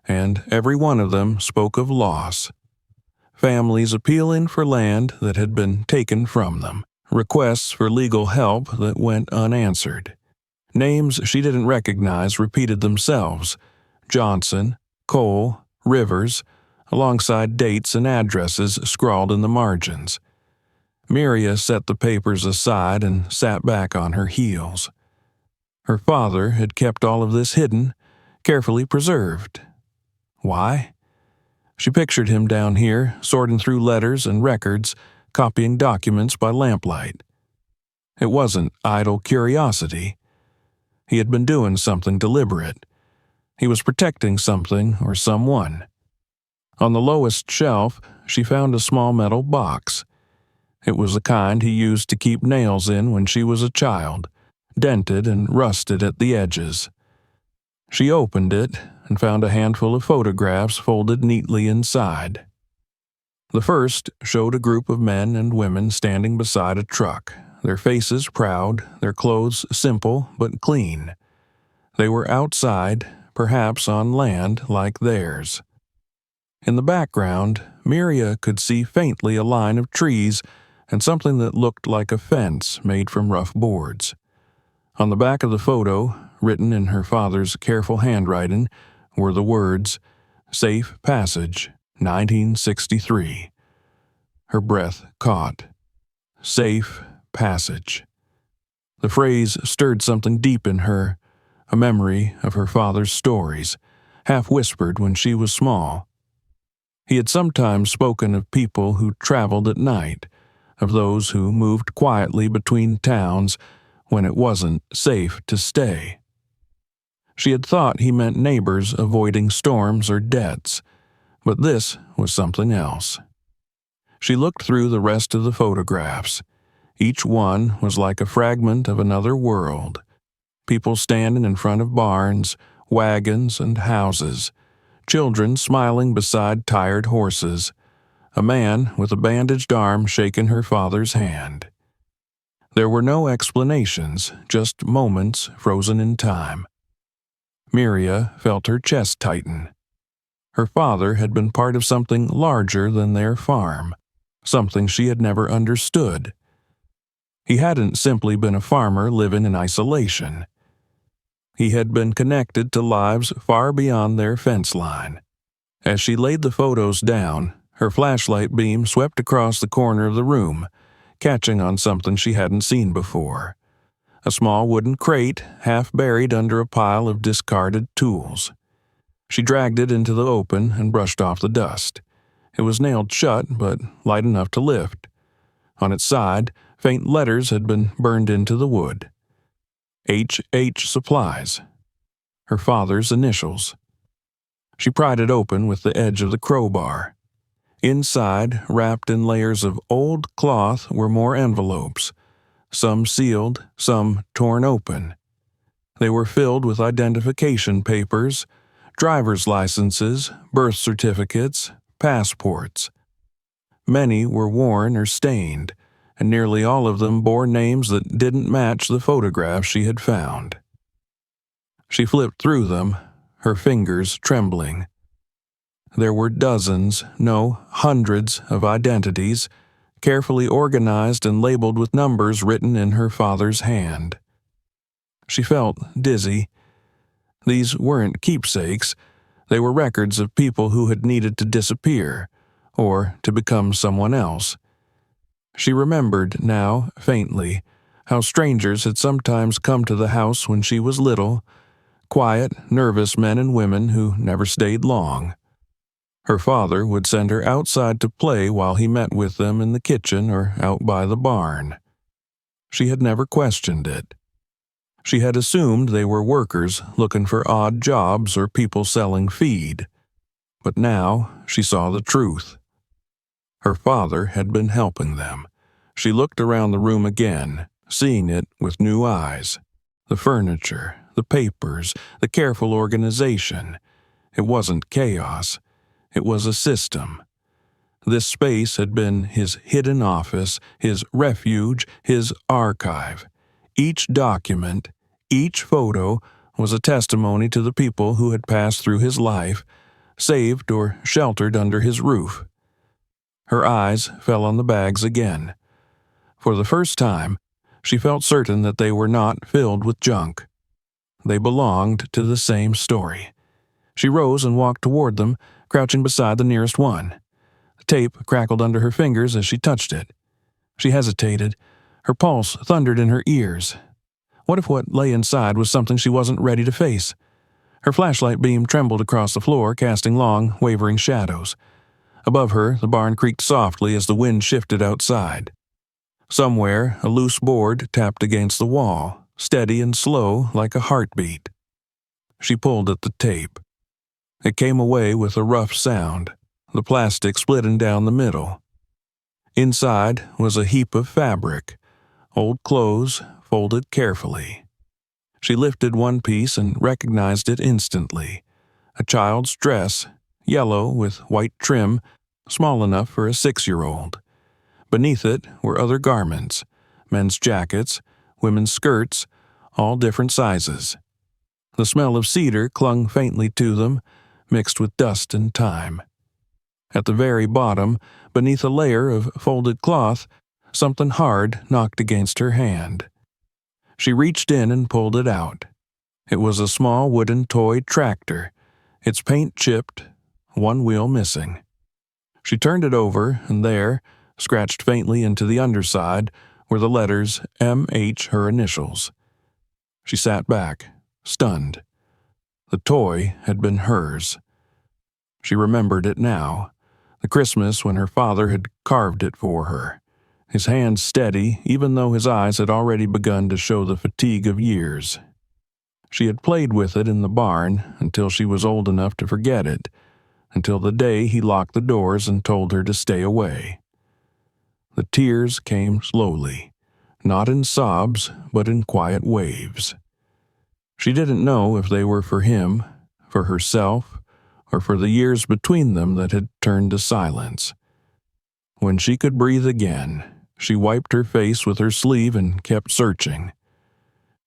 and every one of them spoke of loss. Families appealing for land that had been taken from them, requests for legal help that went unanswered. Names she didn't recognize repeated themselves: Johnson, Cole, Rivers, alongside dates and addresses scrawled in the margins. Miria set the papers aside and sat back on her heels. Her father had kept all of this hidden, carefully preserved. Why? She pictured him down here, sorting through letters and records, copying documents by lamplight. It wasn't idle curiosity. He had been doing something deliberate. He was protecting something or someone. On the lowest shelf, she found a small metal box. It was the kind he used to keep nails in when she was a child, dented and rusted at the edges. She opened it and found a handful of photographs folded neatly inside. The first showed a group of men and women standing beside a truck, their faces proud, their clothes simple but clean. They were outside, perhaps on land like theirs. In the background, Miria could see faintly a line of trees and something that looked like a fence made from rough boards. On the back of the photo, written in her father's careful handwriting, were the words, "Safe Passage, 1963. Her breath caught. Safe Passage. The phrase stirred something deep in her, a memory of her father's stories, half whispered when she was small. He had sometimes spoken of people who traveled at night, of those who moved quietly between towns when it wasn't safe to stay. She had thought he meant neighbors avoiding storms or debts, but this was something else. She looked through the rest of the photographs. Each one was like a fragment of another world. People standing in front of barns, wagons, and houses. Children smiling beside tired horses. A man with a bandaged arm shaking her father's hand. There were no explanations, just moments frozen in time. Miria felt her chest tighten. Her father had been part of something larger than their farm, something she had never understood. He hadn't simply been a farmer living in isolation. He had been connected to lives far beyond their fence line. As she laid the photos down, her flashlight beam swept across the corner of the room, catching on something she hadn't seen before. A small wooden crate half buried under a pile of discarded tools. She dragged it into the open and brushed off the dust. It was nailed shut, but light enough to lift. On its side, faint letters had been burned into the wood. H.H. Supplies. Her father's initials. She pried it open with the edge of the crowbar. Inside, wrapped in layers of old cloth, were more envelopes, some sealed, some torn open. They were filled with identification papers, driver's licenses, birth certificates, passports. Many were worn or stained, and nearly all of them bore names that didn't match the photographs she had found. She flipped through them, her fingers trembling. There were dozens, no, hundreds of identities, carefully organized and labeled with numbers written in her father's hand. She felt dizzy. These weren't keepsakes. They were records of people who had needed to disappear, or to become someone else. She remembered now, faintly, how strangers had sometimes come to the house when she was little, quiet, nervous men and women who never stayed long. Her father would send her outside to play while he met with them in the kitchen or out by the barn. She had never questioned it. She had assumed they were workers looking for odd jobs or people selling feed. But now she saw the truth. Her father had been helping them. She looked around the room again, seeing it with new eyes. The furniture, the papers, the careful organization. It wasn't chaos. It was a system. This space had been his hidden office, his refuge, his archive. Each document, each photo was a testimony to the people who had passed through his life, saved or sheltered under his roof. Her eyes fell on the bags again. For the first time, she felt certain that they were not filled with junk. They belonged to the same story. She rose and walked toward them, crouching beside the nearest one. The tape crackled under her fingers as she touched it. She hesitated. Her pulse thundered in her ears. What if what lay inside was something she wasn't ready to face? Her flashlight beam trembled across the floor, casting long, wavering shadows. Above her, the barn creaked softly as the wind shifted outside. Somewhere, a loose board tapped against the wall, steady and slow like a heartbeat. She pulled at the tape. It came away with a rough sound, the plastic splitting down the middle. Inside was a heap of fabric, old clothes folded carefully. She lifted one piece and recognized it instantly. A child's dress, yellow with white trim, small enough for a 6-year-old. Beneath it were other garments, men's jackets, women's skirts, all different sizes. The smell of cedar clung faintly to them, mixed with dust and time. At the very bottom, beneath a layer of folded cloth, something hard knocked against her hand. She reached in and pulled it out. It was a small wooden toy tractor, its paint chipped, one wheel missing. She turned it over, and there, scratched faintly into the underside, were the letters M.H., her initials. She sat back, stunned. The toy had been hers. She remembered it now, the Christmas when her father had carved it for her, his hand steady even though his eyes had already begun to show the fatigue of years. She had played with it in the barn until she was old enough to forget it, until the day he locked the doors and told her to stay away. The tears came slowly, not in sobs, but in quiet waves. She didn't know if they were for him, for herself, or for the years between them that had turned to silence. When she could breathe again, she wiped her face with her sleeve and kept searching.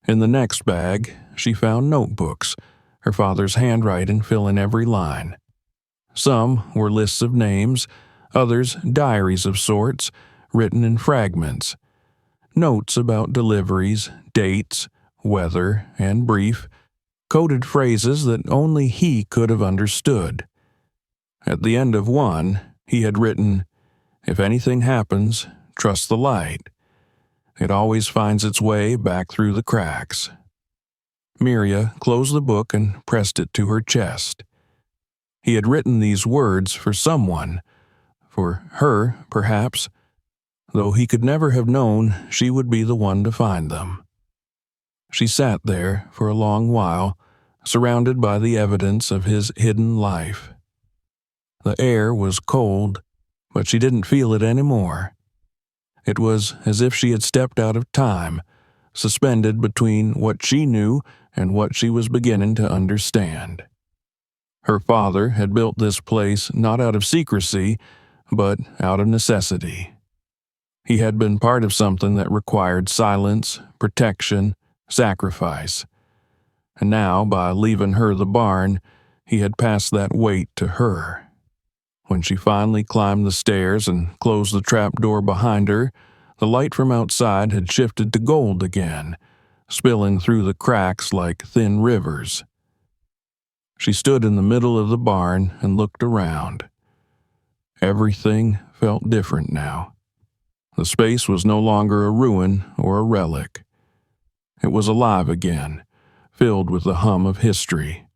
In the next bag, she found notebooks, her father's handwriting filling every line. Some were lists of names, others diaries of sorts, written in fragments. Notes about deliveries, dates, weather, and brief, coded phrases that only he could have understood. At the end of one, he had written, "If anything happens, trust the light. It always finds its way back through the cracks." Miria closed the book and pressed it to her chest. He had written these words for someone, for her, perhaps, though he could never have known she would be the one to find them. She sat there for a long while, surrounded by the evidence of his hidden life. The air was cold, but she didn't feel it anymore. It was as if she had stepped out of time, suspended between what she knew and what she was beginning to understand. Her father had built this place not out of secrecy, but out of necessity. He had been part of something that required silence, protection, sacrifice. And now, by leaving her the barn, he had passed that weight to her. When she finally climbed the stairs and closed the trap door behind her, the light from outside had shifted to gold again, spilling through the cracks like thin rivers. She stood in the middle of the barn and looked around. Everything felt different now. The space was no longer a ruin or a relic. It was alive again, filled with the hum of history.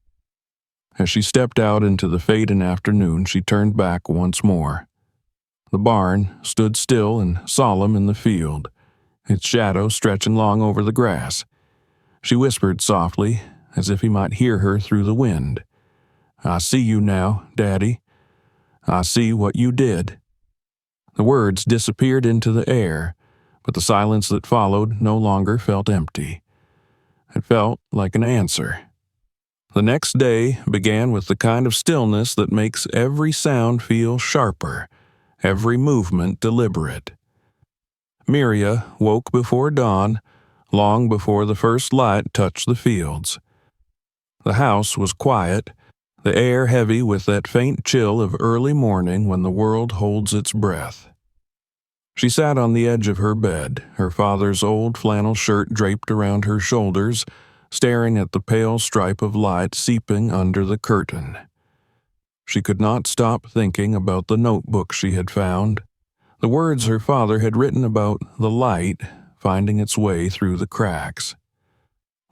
As she stepped out into the fading afternoon, she turned back once more. The barn stood still and solemn in the field, its shadow stretching long over the grass. She whispered softly, as if he might hear her through the wind, "I see you now, Daddy. I see what you did." The words disappeared into the air, but the silence that followed no longer felt empty. It felt like an answer. The next day began with the kind of stillness that makes every sound feel sharper, every movement deliberate. Miria woke before dawn, long before the first light touched the fields. The house was quiet, the air heavy with that faint chill of early morning when the world holds its breath. She sat on the edge of her bed, her father's old flannel shirt draped around her shoulders, staring at the pale stripe of light seeping under the curtain. She could not stop thinking about the notebook she had found, The words her father had written about the light finding its way through the cracks.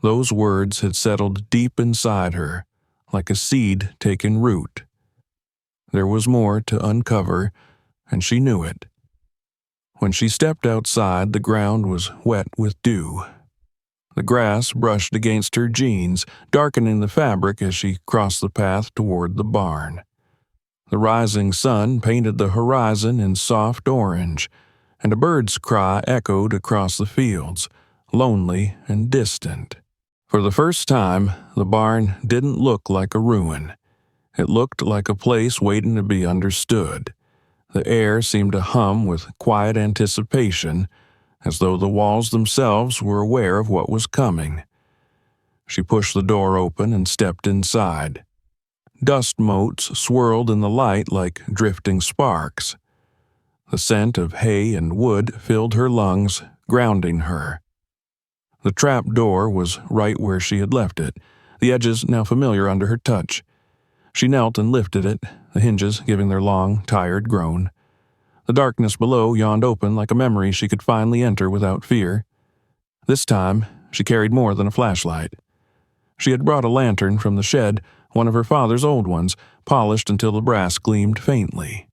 Those words had settled deep inside her, like a seed taking root. There was more to uncover, and she knew it. When she stepped outside, the ground was wet with dew. The grass brushed against her jeans, darkening the fabric as she crossed the path toward the barn. The rising sun painted the horizon in soft orange, and a bird's cry echoed across the fields, lonely and distant. For the first time, the barn didn't look like a ruin. It looked like a place waiting to be understood. The air seemed to hum with quiet anticipation, as though the walls themselves were aware of what was coming. She pushed the door open and stepped inside. Dust motes swirled in the light like drifting sparks. The scent of hay and wood filled her lungs, grounding her. The trap door was right where she had left it, the edges now familiar under her touch. She knelt and lifted it, the hinges giving their long, tired groan. The darkness below yawned open like a memory she could finally enter without fear. This time, she carried more than a flashlight. She had brought a lantern from the shed, one of her father's old ones, polished until the brass gleamed faintly.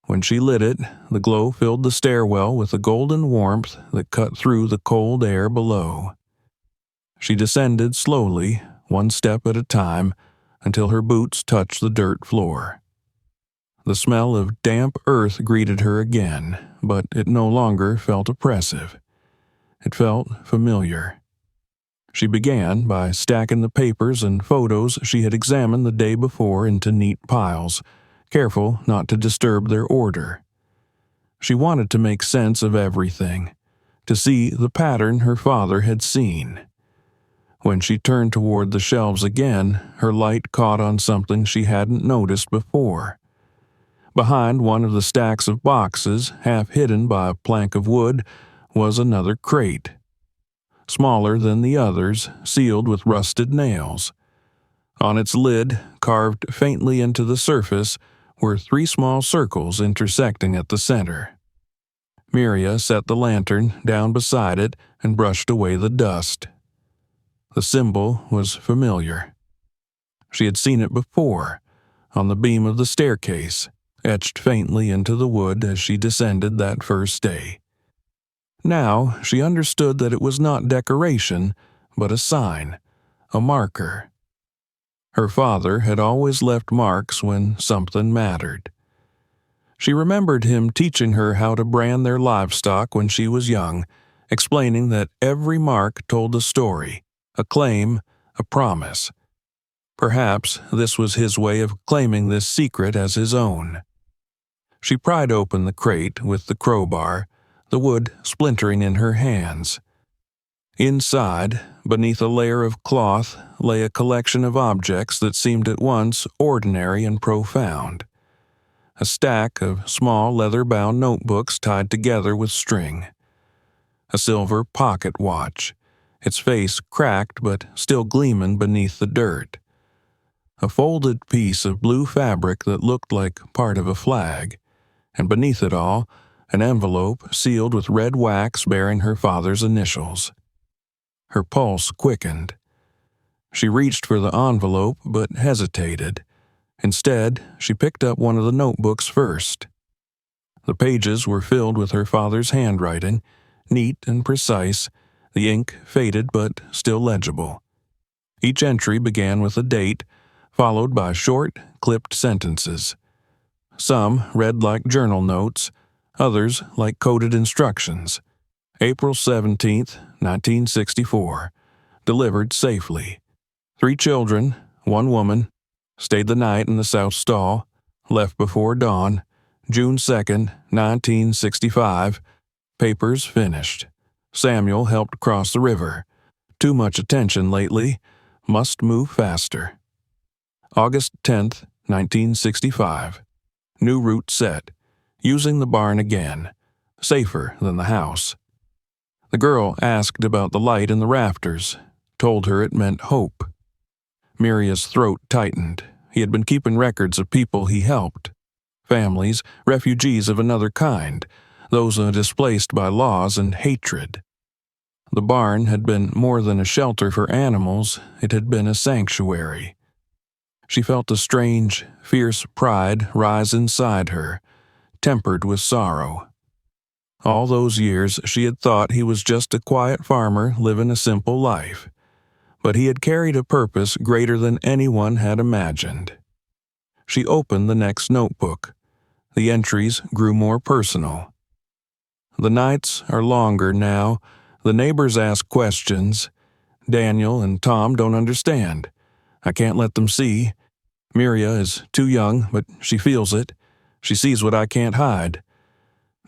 When she lit it, the glow filled the stairwell with a golden warmth that cut through the cold air below. She descended slowly, one step at a time, until her boots touched the dirt floor. The smell of damp earth greeted her again, but it no longer felt oppressive. It felt familiar. She began by stacking the papers and photos she had examined the day before into neat piles, careful not to disturb their order. She wanted to make sense of everything, to see the pattern her father had seen. When she turned toward the shelves again, her light caught on something she hadn't noticed before. Behind one of the stacks of boxes, half hidden by a plank of wood, was another crate. Smaller than the others, sealed with rusted nails. On its lid, carved faintly into the surface, were 3 small circles intersecting at the center. Miria set the lantern down beside it and brushed away the dust. The symbol was familiar. She had seen it before, on the beam of the staircase, etched faintly into the wood as she descended that first day. Now she understood that it was not decoration, but a sign, a marker. Her father had always left marks when something mattered. She remembered him teaching her how to brand their livestock when she was young, explaining that every mark told a story, a claim, a promise. Perhaps this was his way of claiming this secret as his own. She pried open the crate with the crowbar, the wood splintering in her hands. Inside, beneath a layer of cloth, lay a collection of objects that seemed at once ordinary and profound. A stack of small leather-bound notebooks tied together with string. A silver pocket watch, its face cracked but still gleaming beneath the dirt. A folded piece of blue fabric that looked like part of a flag, and beneath it all, an envelope sealed with red wax bearing her father's initials. Her pulse quickened. She reached for the envelope but hesitated. Instead, she picked up one of the notebooks first. The pages were filled with her father's handwriting, neat and precise, the ink faded but still legible. Each entry began with a date, followed by short, clipped sentences. Some read like journal notes, others like coded instructions. April 17th, 1964. Delivered safely. 3 children, 1 woman. Stayed the night in the south stall. Left before dawn. June 2nd, 1965. Papers finished. Samuel helped cross the river. Too much attention lately. Must move faster. August 10th, 1965. New route set. Using the barn again. Safer than the house. The girl asked about the light in the rafters, told her it meant hope. Miria's throat tightened. He had been keeping records of people he helped. families, refugees of another kind, those displaced by laws and hatred. The barn had been more than a shelter for animals, it had been a sanctuary. She felt a strange, fierce pride rise inside her, tempered with sorrow. All those years she had thought he was just a quiet farmer living a simple life, but he had carried a purpose greater than anyone had imagined. She opened the next notebook. The entries grew more personal. The nights are longer now. The neighbors ask questions. Daniel and Tom don't understand. I can't let them see. Miria is too young, but she feels it. She sees what I can't hide.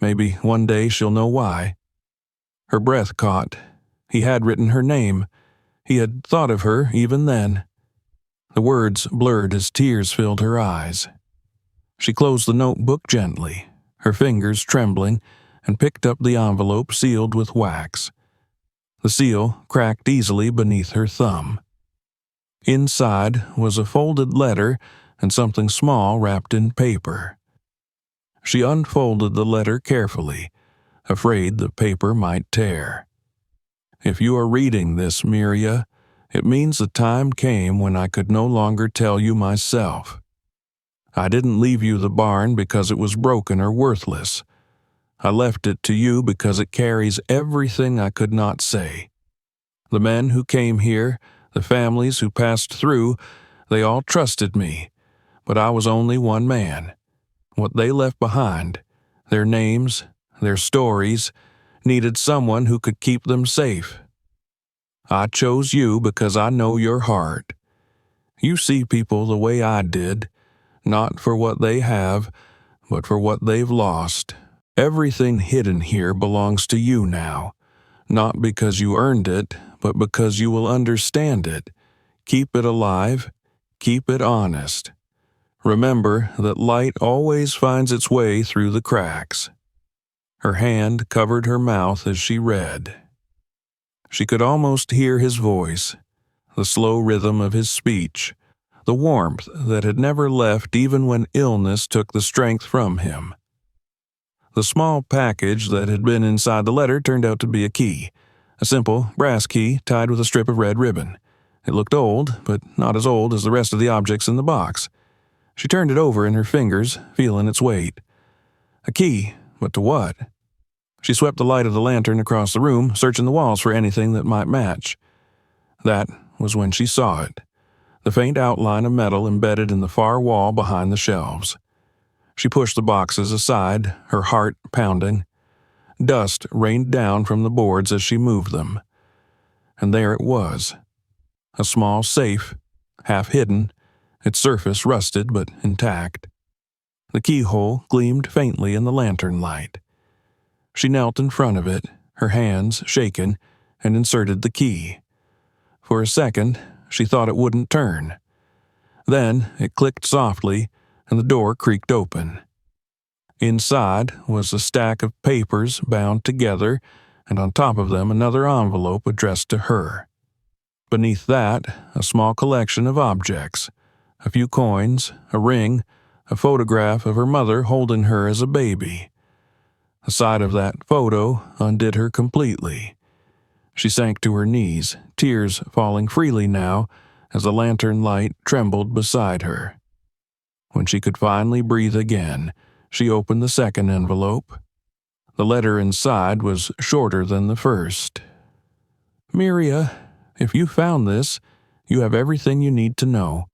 Maybe one day she'll know why. Her breath caught. He had written her name. He had thought of her even then. The words blurred as tears filled her eyes. She closed the notebook gently, her fingers trembling, and picked up the envelope sealed with wax. The seal cracked easily beneath her thumb. Inside was a folded letter and something small wrapped in paper. She unfolded the letter carefully, afraid the paper might tear. If you are reading this, Miria, it means the time came when I could no longer tell you myself. I didn't leave you the barn because it was broken or worthless. I left it to you because it carries everything I could not say. The men who came here, the families who passed through, they all trusted me, but I was only one man. What they left behind, their names, their stories, needed someone who could keep them safe. I chose you because I know your heart. You see people the way I did, not for what they have, but for what they've lost. Everything hidden here belongs to you now, not because you earned it, but because you will understand it. Keep it alive, keep it honest. Remember that light always finds its way through the cracks. Her hand covered her mouth as she read. She could almost hear his voice, the slow rhythm of his speech, the warmth that had never left even when illness took the strength from him. The small package that had been inside the letter turned out to be a key, a simple brass key tied with a strip of red ribbon. It looked old, but not as old as the rest of the objects in the box. She turned it over in her fingers, feeling its weight. A key, but to what? She swept the light of the lantern across the room, searching the walls for anything that might match. That was when she saw it, the faint outline of metal embedded in the far wall behind the shelves. She pushed the boxes aside, her heart pounding. Dust rained down from the boards as she moved them. And there it was, a small safe, half hidden, its surface rusted but intact. The keyhole gleamed faintly in the lantern light. She knelt in front of it, her hands shaken, and inserted the key. For a second, she thought it wouldn't turn. Then it clicked softly, and the door creaked open. Inside was a stack of papers bound together, and on top of them another envelope addressed to her. Beneath that, a small collection of objects, a few coins, a ring, a photograph of her mother holding her as a baby. The sight of that photo undid her completely. She sank to her knees, tears falling freely now as the lantern light trembled beside her. When she could finally breathe again, she opened the second envelope. The letter inside was shorter than the first. Miria, if you found this, you have everything you need to know.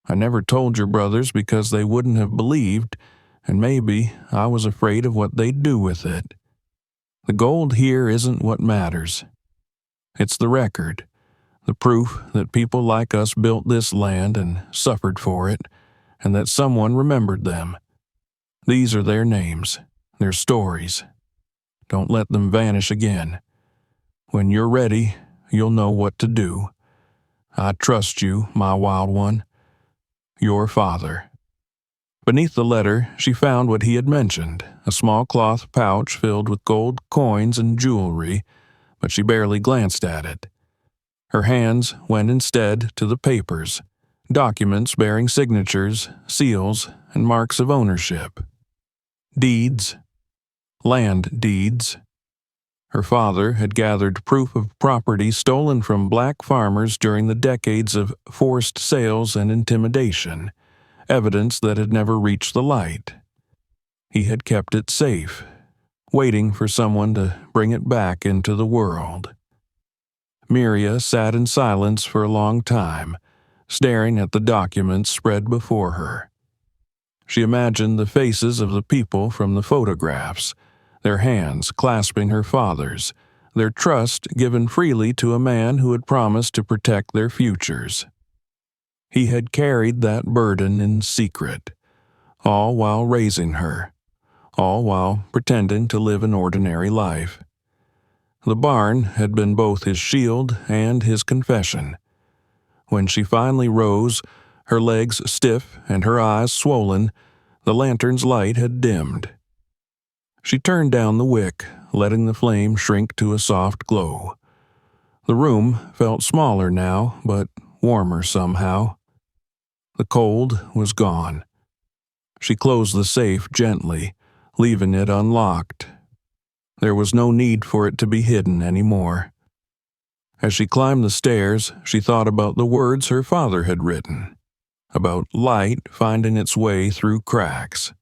I never told your brothers because they wouldn't have believed, and maybe I was afraid of what they'd do with it. The gold here isn't what matters. It's the record, the proof that people like us built this land and suffered for it, and that someone remembered them. These are their names, their stories. Don't let them vanish again. When you're ready, you'll know what to do. I trust you, my wild one. Your father. Beneath the letter, she found what he had mentioned, a small cloth pouch filled with gold coins and jewelry, but she barely glanced at it. Her hands went instead to the papers, documents bearing signatures, seals, and marks of ownership. Deeds. Land deeds. Her father had gathered proof of property stolen from black farmers during the decades of forced sales and intimidation, evidence that had never reached the light. He had kept it safe, waiting for someone to bring it back into the world. Miria sat in silence for a long time, staring at the documents spread before her. She imagined the faces of the people from the photographs, their hands clasping her father's, their trust given freely to a man who had promised to protect their futures. He had carried that burden in secret, all while raising her, all while pretending to live an ordinary life. The barn had been both his shield and his confession. When she finally rose, her legs stiff and her eyes swollen, the lantern's light had dimmed. She turned down the wick, letting the flame shrink to a soft glow. The room felt smaller now, but warmer somehow. The cold was gone. She closed the safe gently, leaving it unlocked. There was no need for it to be hidden anymore. As she climbed the stairs, she thought about the words her father had written, about light finding its way through cracks.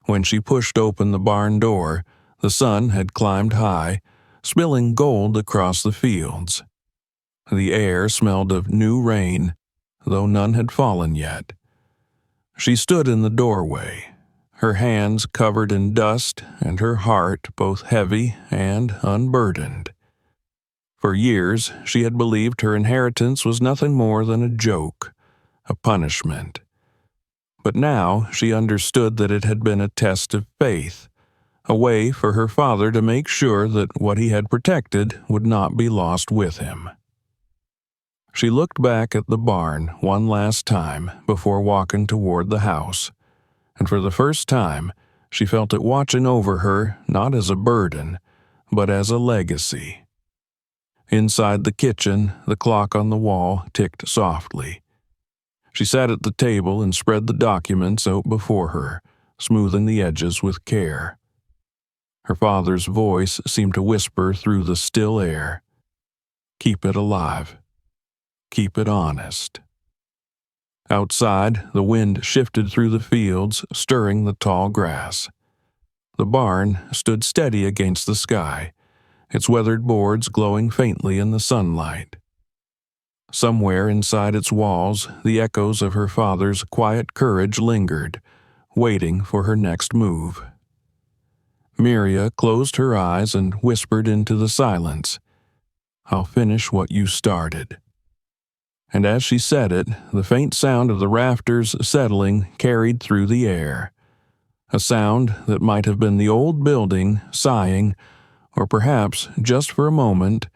When she pushed open the barn door, the sun had climbed high, spilling gold across the fields. The air smelled of new rain, though none had fallen yet. She stood in the doorway, her hands covered in dust and her heart both heavy and unburdened. For years, she had believed her inheritance was nothing more than a joke, a punishment. But now she understood that it had been a test of faith, a way for her father to make sure that what he had protected would not be lost with him. She looked back at the barn one last time before walking toward the house, and for the first time she felt it watching over her not as a burden, but as a legacy. Inside the kitchen, the clock on the wall ticked softly. She sat at the table and spread the documents out before her, smoothing the edges with care. Her father's voice seemed to whisper through the still air. Keep it alive. Keep it honest. Outside, the wind shifted through the fields, stirring the tall grass. The barn stood steady against the sky, its weathered boards glowing faintly in the sunlight. Somewhere inside its walls, the echoes of her father's quiet courage lingered, waiting for her next move. Miria closed her eyes and whispered into the silence, "I'll finish what you started." And as she said it, the faint sound of the rafters settling carried through the air, a sound that might have been the old building sighing, or perhaps, just for a moment,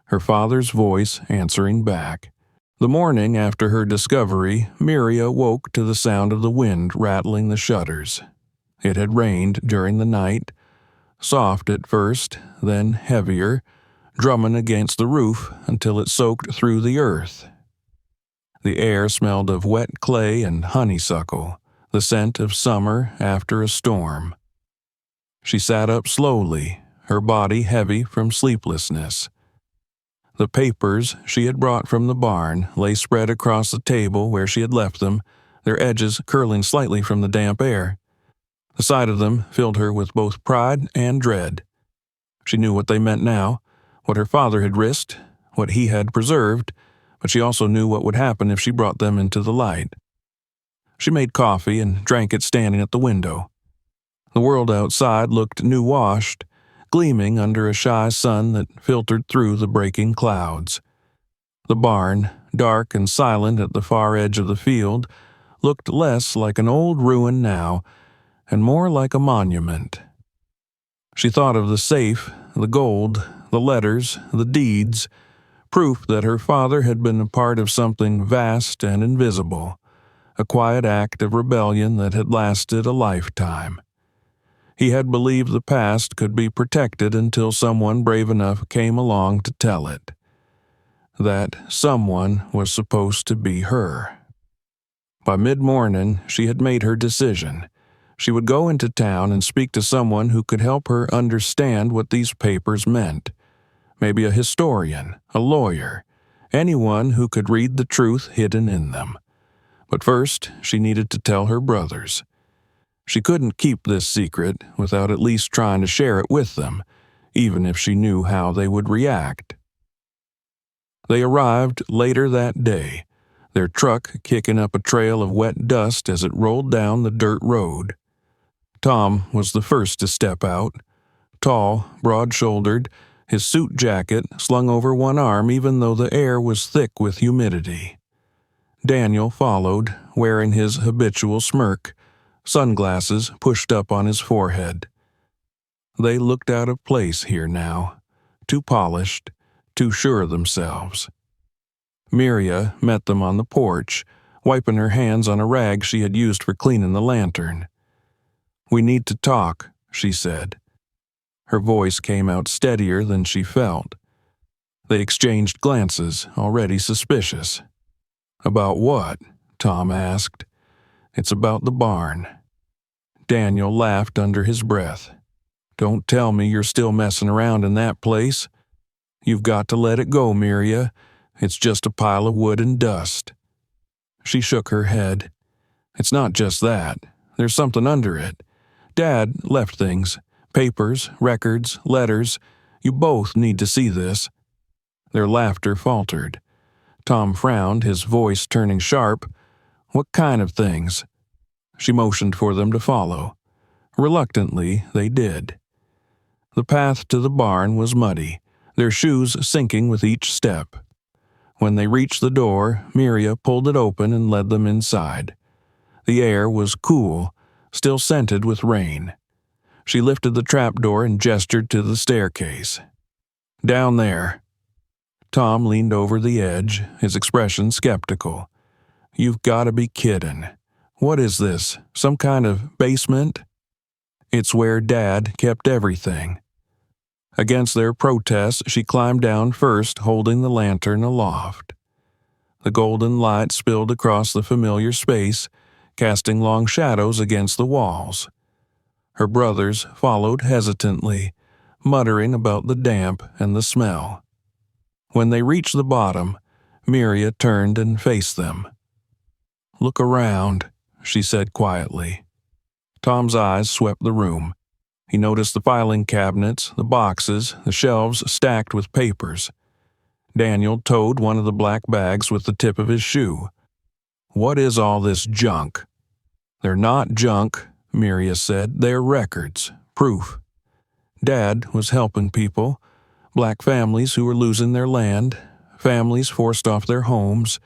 her father's voice answering back. The morning after her discovery, Miria woke to the sound of the wind rattling the shutters. It had rained during the night, soft at first, then heavier, drumming against the roof until it soaked through the earth. The air smelled of wet clay and honeysuckle, the scent of summer after a storm. She sat up slowly, her body heavy from sleeplessness. The papers she had brought from the barn lay spread across the table where she had left them, their edges curling slightly from the damp air. The sight of them filled her with both pride and dread. She knew what they meant now, what her father had risked, what he had preserved, but she also knew what would happen if she brought them into the light. She made coffee and drank it standing at the window. The world outside looked new-washed, gleaming under a shy sun that filtered through the breaking clouds. The barn, dark and silent at the far edge of the field, looked less like an old ruin now, and more like a monument. She thought of the safe, the gold, the letters, the deeds, proof that her father had been a part of something vast and invisible, a quiet act of rebellion that had lasted a lifetime. He had believed the past could be protected until someone brave enough came along to tell it. That someone was supposed to be her. By mid-morning, she had made her decision. She would go into town and speak to someone who could help her understand what these papers meant. Maybe a historian, a lawyer, anyone who could read the truth hidden in them. But first, she needed to tell her brothers. She couldn't keep this secret without at least trying to share it with them, even if she knew how they would react. They arrived later that day, their truck kicking up a trail of wet dust as it rolled down the dirt road. Tom was the first to step out. Tall, broad-shouldered, his suit jacket slung over one arm even though the air was thick with humidity. Daniel followed, wearing his habitual smirk, sunglasses pushed up on his forehead. They looked out of place here now, too polished, too sure of themselves. Miria met them on the porch, wiping her hands on a rag she had used for cleaning the lantern. "We need to talk," she said. Her voice came out steadier than she felt. They exchanged glances, already suspicious. "About what?" Tom asked. "It's about the barn." Daniel laughed under his breath. "Don't tell me you're still messing around in that place. You've got to let it go, Miria. It's just a pile of wood and dust." She shook her head. "It's not just that. There's something under it. Dad left things. Papers, records, letters. You both need to see this." Their laughter faltered. Tom frowned, his voice turning sharp. "What kind of things?" She motioned for them to follow. Reluctantly, they did. The path to the barn was muddy, their shoes sinking with each step. When they reached the door, Miria pulled it open and led them inside. The air was cool, still scented with rain. She lifted the trapdoor and gestured to the staircase. "Down there." Tom leaned over the edge, his expression skeptical. "You've got to be kidding. What is this, some kind of basement?" "It's where Dad kept everything." Against their protests, she climbed down first, holding the lantern aloft. The golden light spilled across the familiar space, casting long shadows against the walls. Her brothers followed hesitantly, muttering about the damp and the smell. When they reached the bottom, Miria turned and faced them. "Look around," she said quietly. Tom's eyes swept the room. He noticed the filing cabinets, the boxes, the shelves stacked with papers. Daniel toed one of the black bags with the tip of his shoe. "What is all this junk?" "They're not junk," Miria said. "They're records, proof. Dad was helping people, black families who were losing their land, families forced off their homes.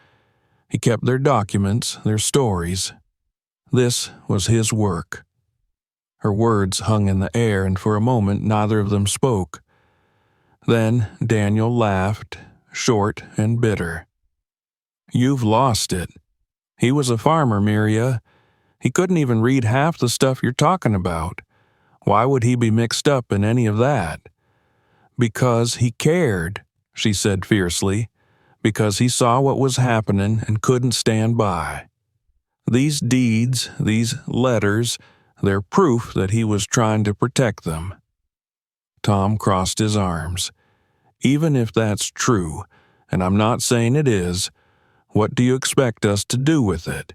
He kept their documents, their stories. This was his work." Her words hung in the air, and for a moment neither of them spoke. Then Daniel laughed, short and bitter. "You've lost it. He was a farmer, Miria. He couldn't even read half the stuff you're talking about. Why would he be mixed up in any of that?" "Because he cared," she said fiercely. "Because he saw what was happening and couldn't stand by. These deeds, these letters, they're proof that he was trying to protect them." Tom crossed his arms. "Even if that's true, and I'm not saying it is, what do you expect us to do with it?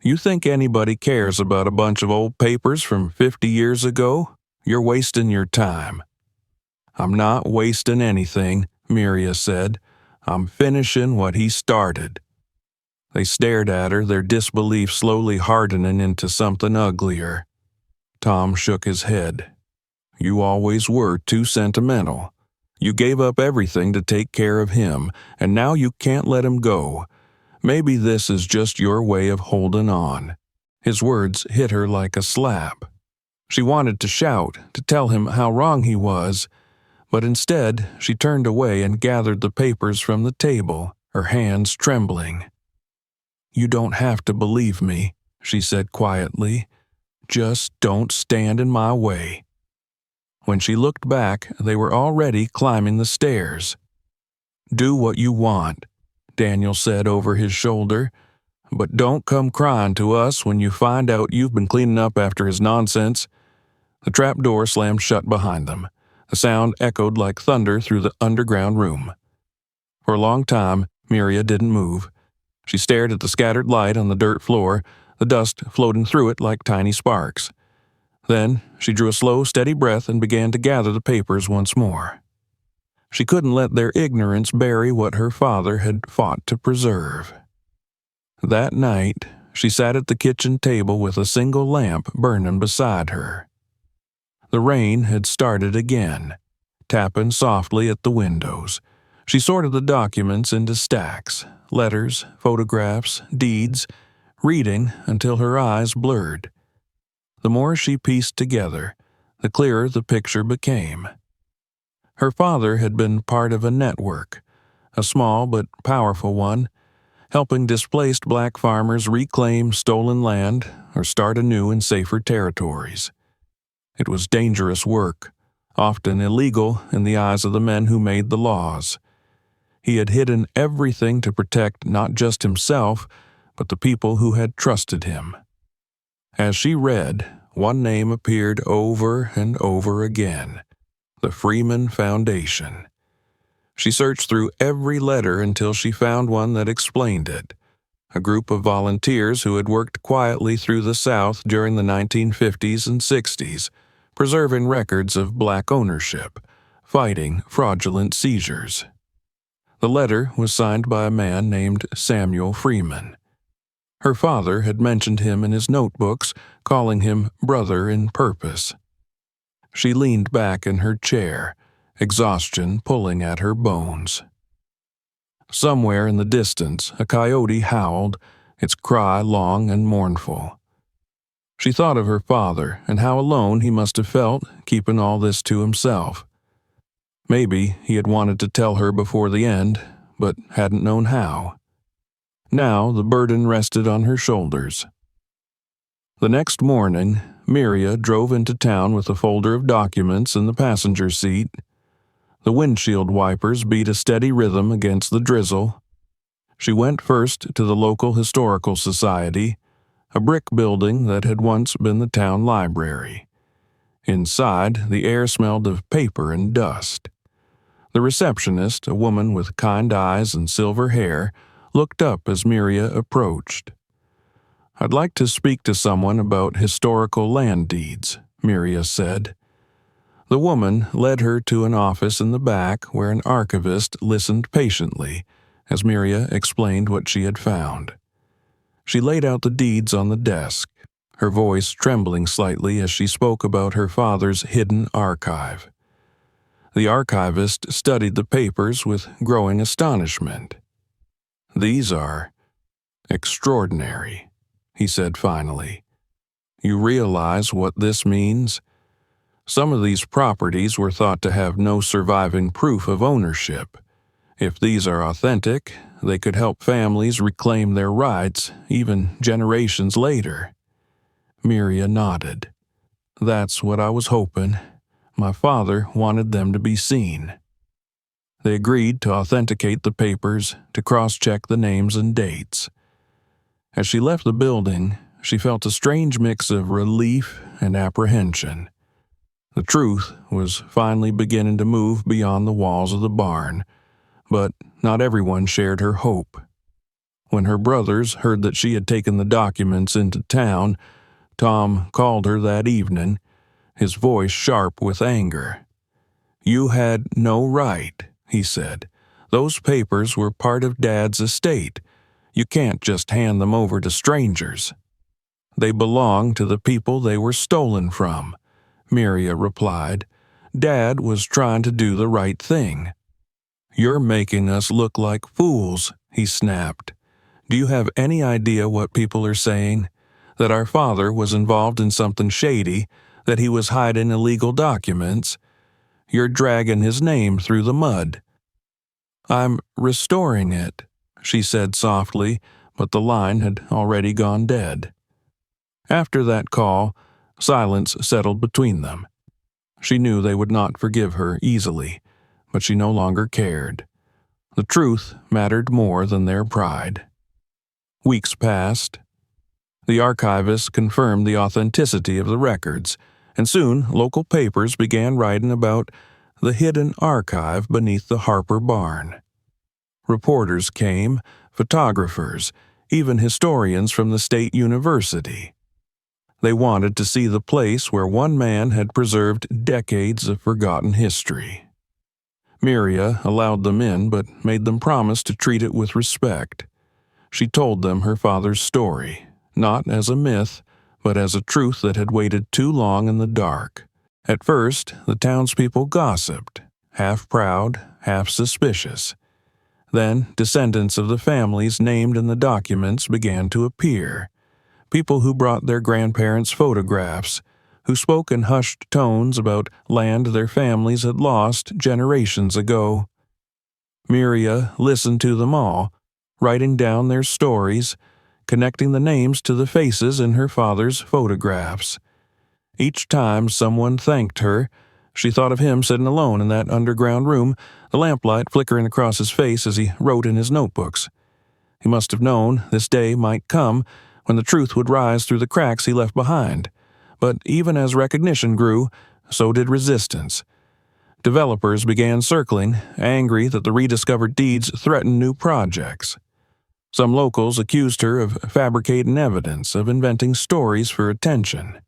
You think anybody cares about a bunch of old papers from 50 years ago? You're wasting your time." "I'm not wasting anything," Miria said. "I'm finishing what he started." They stared at her, their disbelief slowly hardening into something uglier. Tom shook his head. "You always were too sentimental. You gave up everything to take care of him, and now you can't let him go. Maybe this is just your way of holding on." His words hit her like a slap. She wanted to shout, to tell him how wrong he was, but instead she turned away and gathered the papers from the table, her hands trembling. "You don't have to believe me," she said quietly. "Just don't stand in my way." When she looked back, they were already climbing the stairs. "Do what you want," Daniel said over his shoulder. But don't come crying to us when you find out you've been cleaning up after his nonsense." The trap door slammed shut behind them. The sound echoed like thunder through the underground room. For a long time, Miria didn't move. She stared at the scattered light on the dirt floor, the dust floating through it like tiny sparks. Then she drew a slow, steady breath and began to gather the papers once more. She couldn't let their ignorance bury what her father had fought to preserve. That night, she sat at the kitchen table with a single lamp burning beside her. The rain had started again, tapping softly at the windows. She sorted the documents into stacks, letters, photographs, deeds, reading until her eyes blurred. The more she pieced together, the clearer the picture became. Her father had been part of a network, a small but powerful one, helping displaced black farmers reclaim stolen land or start anew in safer territories. It was dangerous work, often illegal in the eyes of the men who made the laws. He had hidden everything to protect not just himself, but the people who had trusted him. As she read, one name appeared over and over again: the Freeman Foundation. She searched through every letter until she found one that explained it. A group of volunteers who had worked quietly through the South during the 1950s and 60s, preserving records of black ownership, fighting fraudulent seizures. The letter was signed by a man named Samuel Freeman. Her father had mentioned him in his notebooks, calling him brother in purpose. She leaned back in her chair, exhaustion pulling at her bones. Somewhere in the distance, a coyote howled, its cry long and mournful. She thought of her father and how alone he must have felt, keeping all this to himself. Maybe he had wanted to tell her before the end, but hadn't known how. Now the burden rested on her shoulders. The next morning, Miria drove into town with a folder of documents in the passenger seat. The windshield wipers beat a steady rhythm against the drizzle. She went first to the local historical society, a brick building that had once been the town library. Inside, the air smelled of paper and dust. The receptionist, a woman with kind eyes and silver hair, looked up as Miria approached. "I'd like to speak to someone about historical land deeds," Miria said. The woman led her to an office in the back where an archivist listened patiently as Miria explained what she had found. She laid out the deeds on the desk, her voice trembling slightly as she spoke about her father's hidden archive. The archivist studied the papers with growing astonishment. "These are extraordinary," he said finally. "You realize what this means? Some of these properties were thought to have no surviving proof of ownership. If these are authentic, they could help families reclaim their rights even generations later." Miria nodded. "That's what I was hoping. My father wanted them to be seen." They agreed to authenticate the papers, to cross-check the names and dates. As she left the building, she felt a strange mix of relief and apprehension. The truth was finally beginning to move beyond the walls of the barn, but not everyone shared her hope. When her brothers heard that she had taken the documents into town, Tom called her that evening, his voice sharp with anger. "You had no right," he said. "Those papers were part of Dad's estate. You can't just hand them over to strangers." "They belong to the people they were stolen from," Miria replied. "Dad was trying to do the right thing." "You're making us look like fools," he snapped. "Do you have any idea what people are saying? That our father was involved in something shady, that he was hiding illegal documents? You're dragging his name through the mud." "I'm restoring it," she said softly, but the line had already gone dead. After that call, silence settled between them. She knew they would not forgive her easily, but she no longer cared. The truth mattered more than their pride. Weeks passed. The archivist confirmed the authenticity of the records, and soon local papers began writing about the hidden archive beneath the Harper barn. Reporters came, photographers, even historians from the state university. They wanted to see the place where one man had preserved decades of forgotten history. Miria allowed them in, but made them promise to treat it with respect. She told them her father's story, not as a myth, but as a truth that had waited too long in the dark. At first, the townspeople gossiped, half proud, half suspicious. Then, descendants of the families named in the documents began to appear. People who brought their grandparents' photographs, who spoke in hushed tones about land their families had lost generations ago. Miria listened to them all, writing down their stories, connecting the names to the faces in her father's photographs. Each time someone thanked her, she thought of him sitting alone in that underground room, the lamplight flickering across his face as he wrote in his notebooks. He must have known this day might come when the truth would rise through the cracks he left behind. But even as recognition grew, so did resistance. Developers began circling, angry that the rediscovered deeds threatened new projects. Some locals accused her of fabricating evidence, of inventing stories for attention.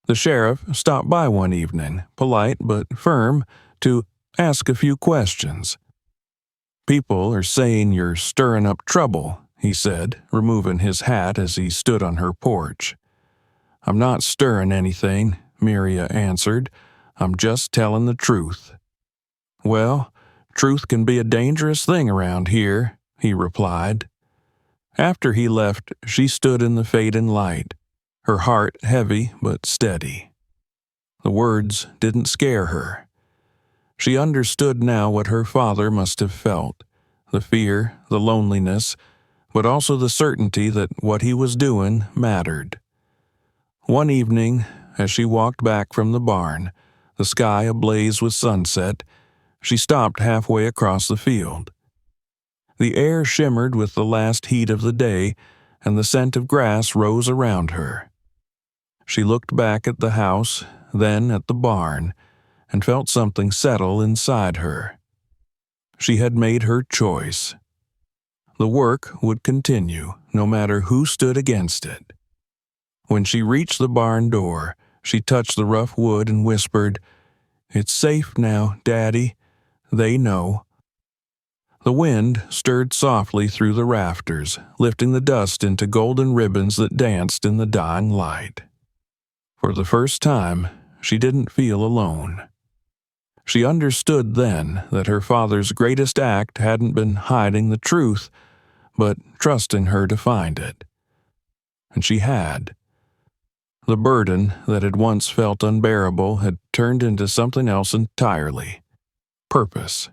The sheriff stopped by one evening, polite but firm, to ask a few questions. "People are saying you're stirring up trouble," he said, removing his hat as he stood on her porch. "I'm not stirring anything," Miria answered. "I'm just telling the truth." "Well, truth can be a dangerous thing around here," he replied. After he left, she stood in the fading light, her heart heavy but steady. The words didn't scare her. She understood now what her father must have felt, the fear, the loneliness, but also the certainty that what he was doing mattered. One evening, as she walked back from the barn, the sky ablaze with sunset, she stopped halfway across the field. The air shimmered with the last heat of the day, and the scent of grass rose around her. She looked back at the house, then at the barn, and felt something settle inside her. She had made her choice. The work would continue, no matter who stood against it. When she reached the barn door, she touched the rough wood and whispered, "It's safe now, Daddy. They know." The wind stirred softly through the rafters, lifting the dust into golden ribbons that danced in the dying light. For the first time, she didn't feel alone. She understood then that her father's greatest act hadn't been hiding the truth, but trusting her to find it. And she had. The burden that had once felt unbearable had turned into something else entirely. Purpose.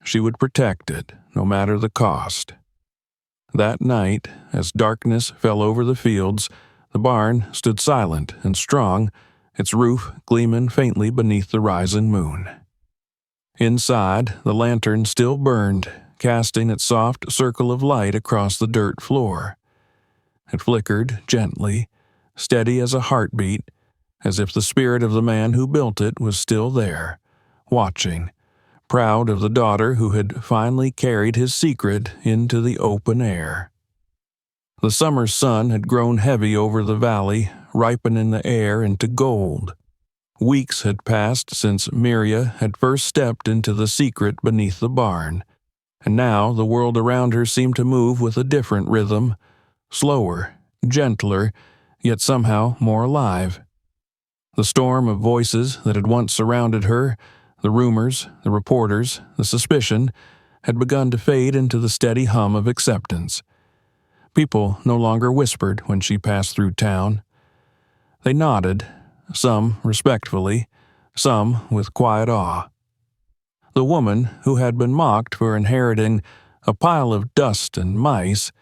She would protect it, no matter the cost. That night, as darkness fell over the fields, the barn stood silent and strong, its roof gleaming faintly beneath the rising moon. Inside, the lantern still burned, casting its soft circle of light across the dirt floor. It flickered gently, steady as a heartbeat, as if the spirit of the man who built it was still there, watching, proud of the daughter who had finally carried his secret into the open air. The summer sun had grown heavy over the valley, ripening the air into gold. Weeks had passed since Miria had first stepped into the secret beneath the barn, and now the world around her seemed to move with a different rhythm, slower, gentler, yet somehow more alive. The storm of voices that had once surrounded her, the rumors, the reporters, the suspicion, had begun to fade into the steady hum of acceptance. People no longer whispered when she passed through town. They nodded, some respectfully, some with quiet awe. The woman who had been mocked for inheriting a pile of dust and mice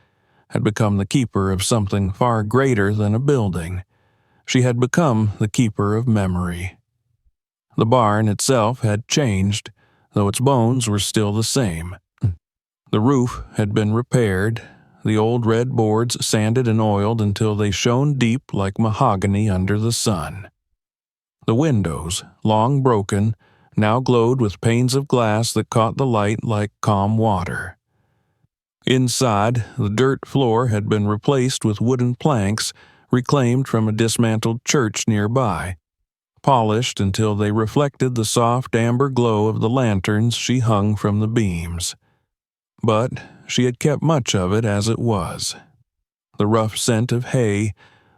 had become the keeper of something far greater than a building. She had become the keeper of memory. The barn itself had changed, though its bones were still the same. The roof had been repaired, the old red boards sanded and oiled until they shone deep like mahogany under the sun. The windows, long broken, now glowed with panes of glass that caught the light like calm water. Inside, the dirt floor had been replaced with wooden planks reclaimed from a dismantled church nearby, polished until they reflected the soft amber glow of the lanterns she hung from the beams. But she had kept much of it as it was. The rough scent of hay,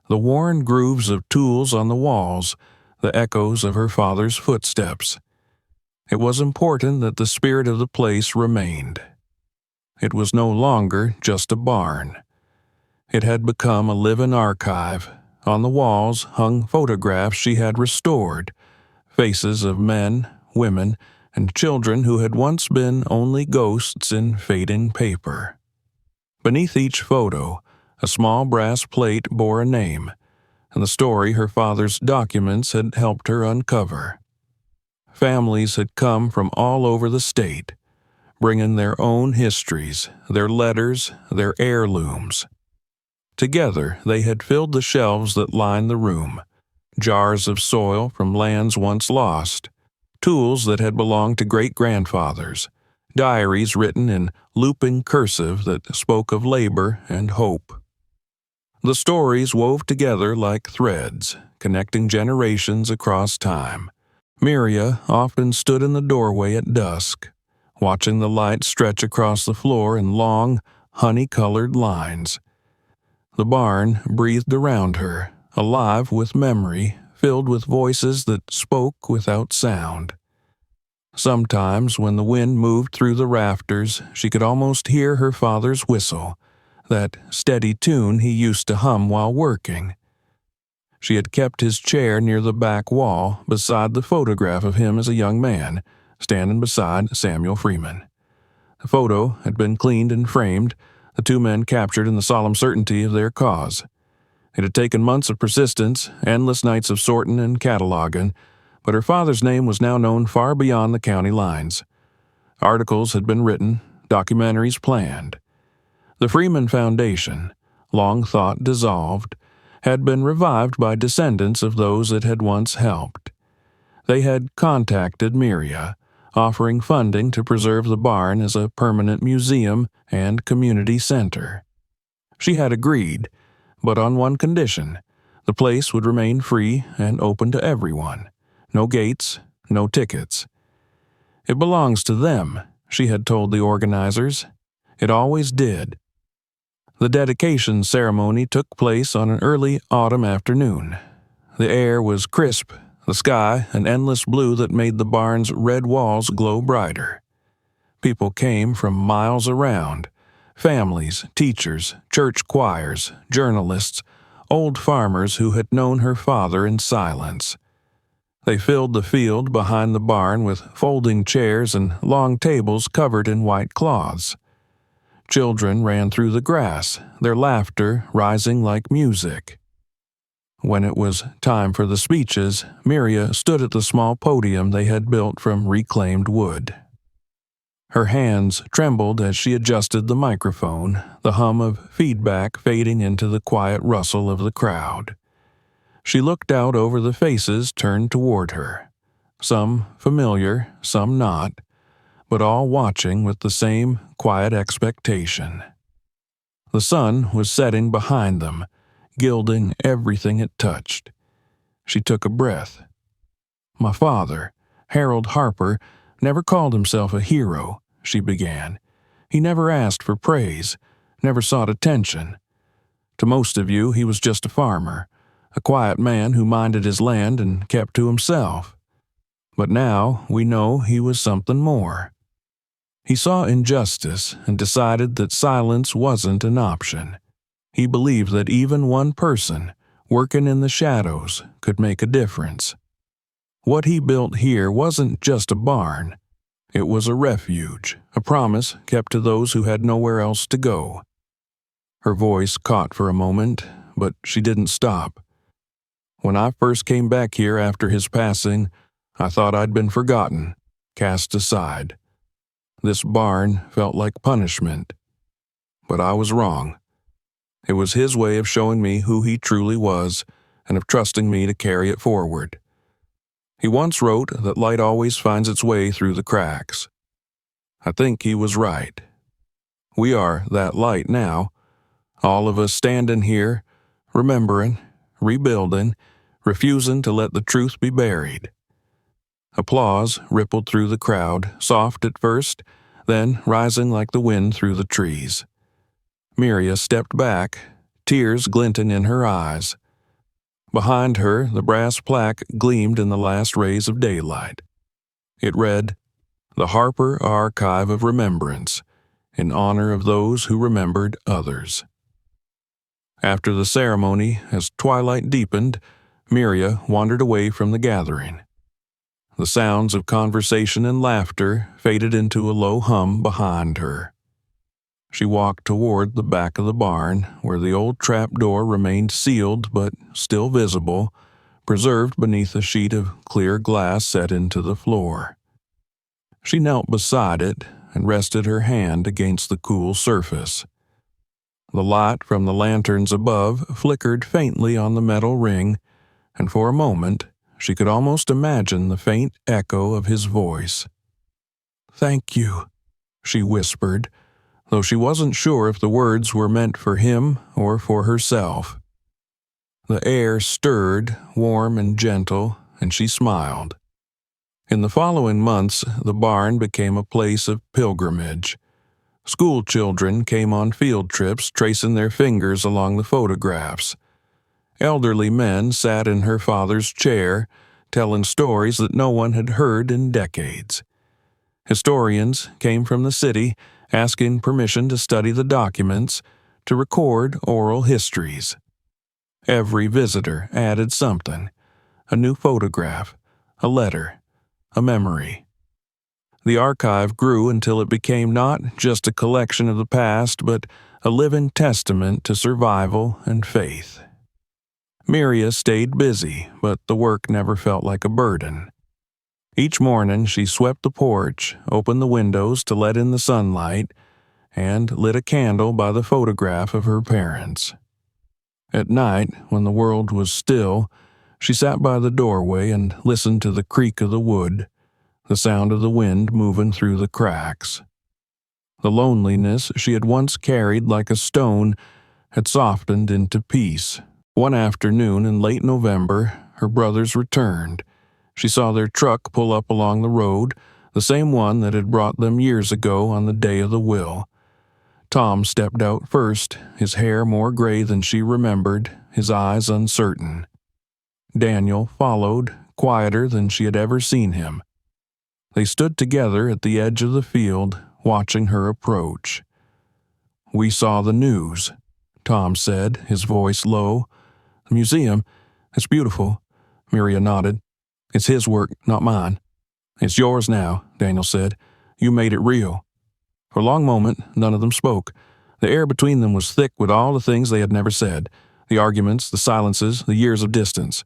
the worn grooves of tools on the walls, the echoes of her father's footsteps. It was important that the spirit of the place remained. It was no longer just a barn. It had become a living archive. On the walls hung photographs she had restored, faces of men, women, and children who had once been only ghosts in fading paper. Beneath each photo, a small brass plate bore a name, and the story her father's documents had helped her uncover. Families had come from all over the state, bringing their own histories, their letters, their heirlooms. Together, they had filled the shelves that lined the room, jars of soil from lands once lost, tools that had belonged to great-grandfathers, diaries written in looping cursive that spoke of labor and hope. The stories wove together like threads, connecting generations across time. Miria often stood in the doorway at dusk, watching the light stretch across the floor in long, honey-colored lines. The barn breathed around her, alive with memory, filled with voices that spoke without sound. Sometimes, when the wind moved through the rafters, she could almost hear her father's whistle, that steady tune he used to hum while working. She had kept his chair near the back wall, beside the photograph of him as a young man, standing beside Samuel Freeman. The photo had been cleaned and framed, the two men captured in the solemn certainty of their cause. It had taken months of persistence, endless nights of sorting and cataloging, but her father's name was now known far beyond the county lines. Articles had been written, documentaries planned. The Freeman Foundation, long thought dissolved, had been revived by descendants of those it had once helped. They had contacted Miria, offering funding to preserve the barn as a permanent museum and community center. She had agreed, but on one condition: the place would remain free and open to everyone. No gates, no tickets. It belongs to them, she had told the organizers. It always did. The dedication ceremony took place on an early autumn afternoon. The air was crisp, the sky an endless blue that made the barn's red walls glow brighter. People came from miles around: families, teachers, church choirs, journalists, old farmers who had known her father in silence. They filled the field behind the barn with folding chairs and long tables covered in white cloths. Children ran through the grass, their laughter rising like music. When it was time for the speeches, Miria stood at the small podium they had built from reclaimed wood. Her hands trembled as she adjusted the microphone, the hum of feedback fading into the quiet rustle of the crowd. She looked out over the faces turned toward her, some familiar, some not, but all watching with the same quiet expectation. The sun was setting behind them, gilding everything it touched. She took a breath. "My father, Harold Harper, never called himself a hero," she began. "He never asked for praise, never sought attention. To most of you, he was just a farmer, a quiet man who minded his land and kept to himself. But now we know he was something more. He saw injustice and decided that silence wasn't an option. He believed that even one person, working in the shadows, could make a difference. What he built here wasn't just a barn. It was a refuge, a promise kept to those who had nowhere else to go." Her voice caught for a moment, but she didn't stop. "When I first came back here after his passing, I thought I'd been forgotten, cast aside. This barn felt like punishment. but I was wrong. It was his way of showing me who he truly was and of trusting me to carry it forward. He once wrote that light always finds its way through the cracks. I think he was right. We are that light now, all of us standing here, remembering, rebuilding, refusing to let the truth be buried. Applause rippled through the crowd, soft at first, then rising like the wind through the trees. Miria stepped back, tears glinting in her eyes. Behind her, the brass plaque gleamed in the last rays of daylight. It read, "The Harper Archive of Remembrance, in honor of those who remembered others." After the ceremony, as twilight deepened, Miria wandered away from the gathering. The sounds of conversation and laughter faded into a low hum behind her. She walked toward the back of the barn, where the old trap door remained sealed but still visible, preserved beneath a sheet of clear glass set into the floor. She knelt beside it and rested her hand against the cool surface. The light from the lanterns above flickered faintly on the metal ring, and for a moment she could almost imagine the faint echo of his voice. "Thank you," she whispered, though she wasn't sure if the words were meant for him or for herself. The air stirred, warm and gentle, and she smiled. In the following months, the barn became a place of pilgrimage. School children came on field trips tracing their fingers along the photographs. Elderly men sat in her father's chair, telling stories that no one had heard in decades. Historians came from the city, asking permission to study the documents, to record oral histories. Every visitor added something: a new photograph, a letter, a memory. The archive grew until it became not just a collection of the past, but a living testament to survival and faith. Miria stayed busy, but the work never felt like a burden. Each morning she swept the porch, opened the windows to let in the sunlight, and lit a candle by the photograph of her parents. At night, when the world was still, she sat by the doorway and listened to the creak of the wood, the sound of the wind moving through the cracks. The loneliness she had once carried like a stone had softened into peace. One afternoon in late November, her brothers returned. She saw their truck pull up along the road, the same one that had brought them years ago on the day of the will. Tom stepped out first, his hair more gray than she remembered, his eyes uncertain. Daniel followed, quieter than she had ever seen him. They stood together at the edge of the field, watching her approach. "We saw the news," Tom said, his voice low. "The museum, it's beautiful," Miria nodded. "It's his work, not mine." "It's yours now," Daniel said. "You made it real." For a long moment, none of them spoke. The air between them was thick with all the things they had never said, the arguments, the silences, the years of distance.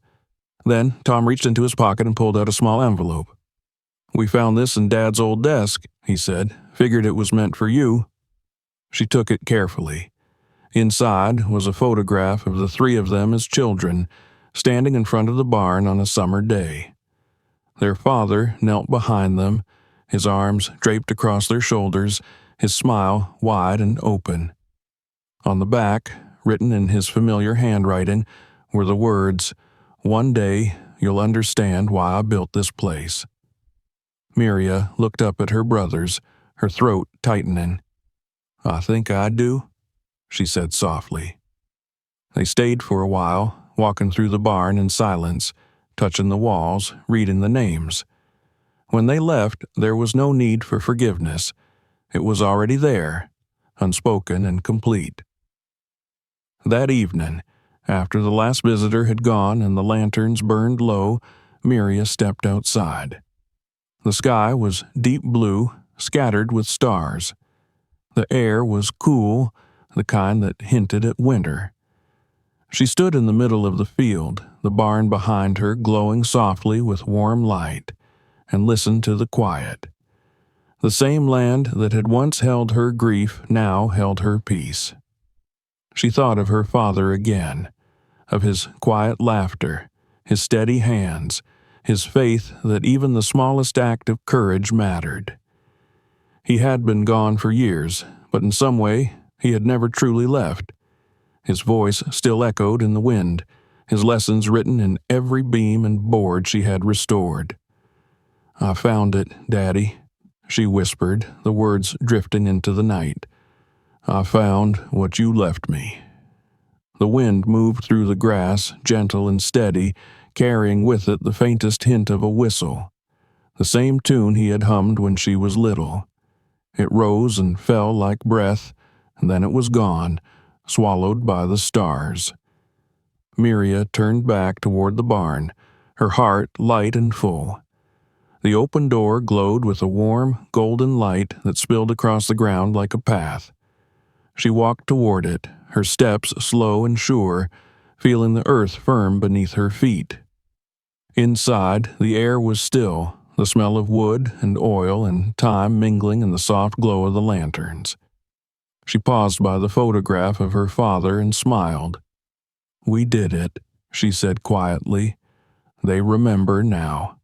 Then Tom reached into his pocket and pulled out a small envelope. "We found this in Dad's old desk," he said. "Figured it was meant for you." She took it carefully. Inside was a photograph of the three of them as children, standing in front of the barn on a summer day. Their father knelt behind them, his arms draped across their shoulders, his smile wide and open. On the back, written in his familiar handwriting, were the words, "One day you'll understand why I built this place." Miria looked up at her brothers, her throat tightening. "I think I do," she said softly. They stayed for a while, walking through the barn in silence, touching the walls, reading the names. When they left, there was no need for forgiveness. It was already there, unspoken and complete. That evening, after the last visitor had gone and the lanterns burned low, Miria stepped outside. The sky was deep blue, scattered with stars. The air was cool, the kind that hinted at winter. She stood in the middle of the field, the barn behind her glowing softly with warm light, and listened to the quiet. The same land that had once held her grief now held her peace. She thought of her father again, of his quiet laughter, his steady hands, his faith that even the smallest act of courage mattered. He had been gone for years, but in some way he had never truly left. His voice still echoed in the wind, his lessons written in every beam and board she had restored. "I found it, Daddy," she whispered, the words drifting into the night. "I found what you left me." The wind moved through the grass, gentle and steady, carrying with it the faintest hint of a whistle, the same tune he had hummed when she was little. It rose and fell like breath, and then it was gone, swallowed by the stars. Miria turned back toward the barn, her heart light and full. The open door glowed with a warm, golden light that spilled across the ground like a path. She walked toward it, her steps slow and sure, feeling the earth firm beneath her feet. Inside, the air was still, the smell of wood and oil and time mingling in the soft glow of the lanterns. She paused by the photograph of her father and smiled. "We did it," she said quietly. "They remember now."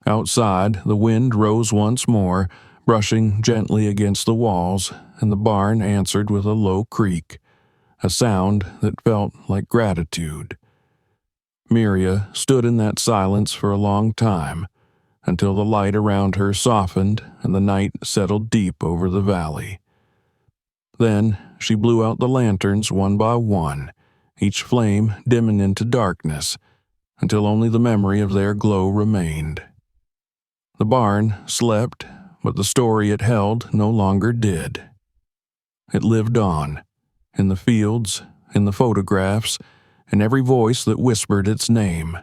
Outside, the wind rose once more, brushing gently against the walls, and the barn answered with a low creak, a sound that felt like gratitude. Miria stood in that silence for a long time, until the light around her softened and the night settled deep over the valley. Then she blew out the lanterns one by one, each flame dimming into darkness, until only the memory of their glow remained. The barn slept, but the story it held no longer did. It lived on, in the fields, in the photographs, in every voice that whispered its name.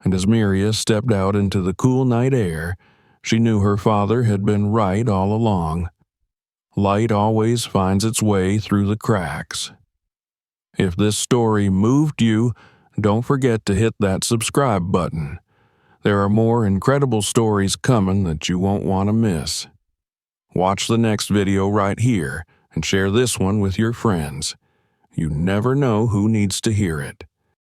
And as Miria stepped out into the cool night air, she knew her father had been right all along. Light always finds its way through the cracks. If this story moved you, don't forget to hit that subscribe button. There are more incredible stories coming that you won't want to miss. Watch the next video right here and share this one with your friends. You never know who needs to hear it.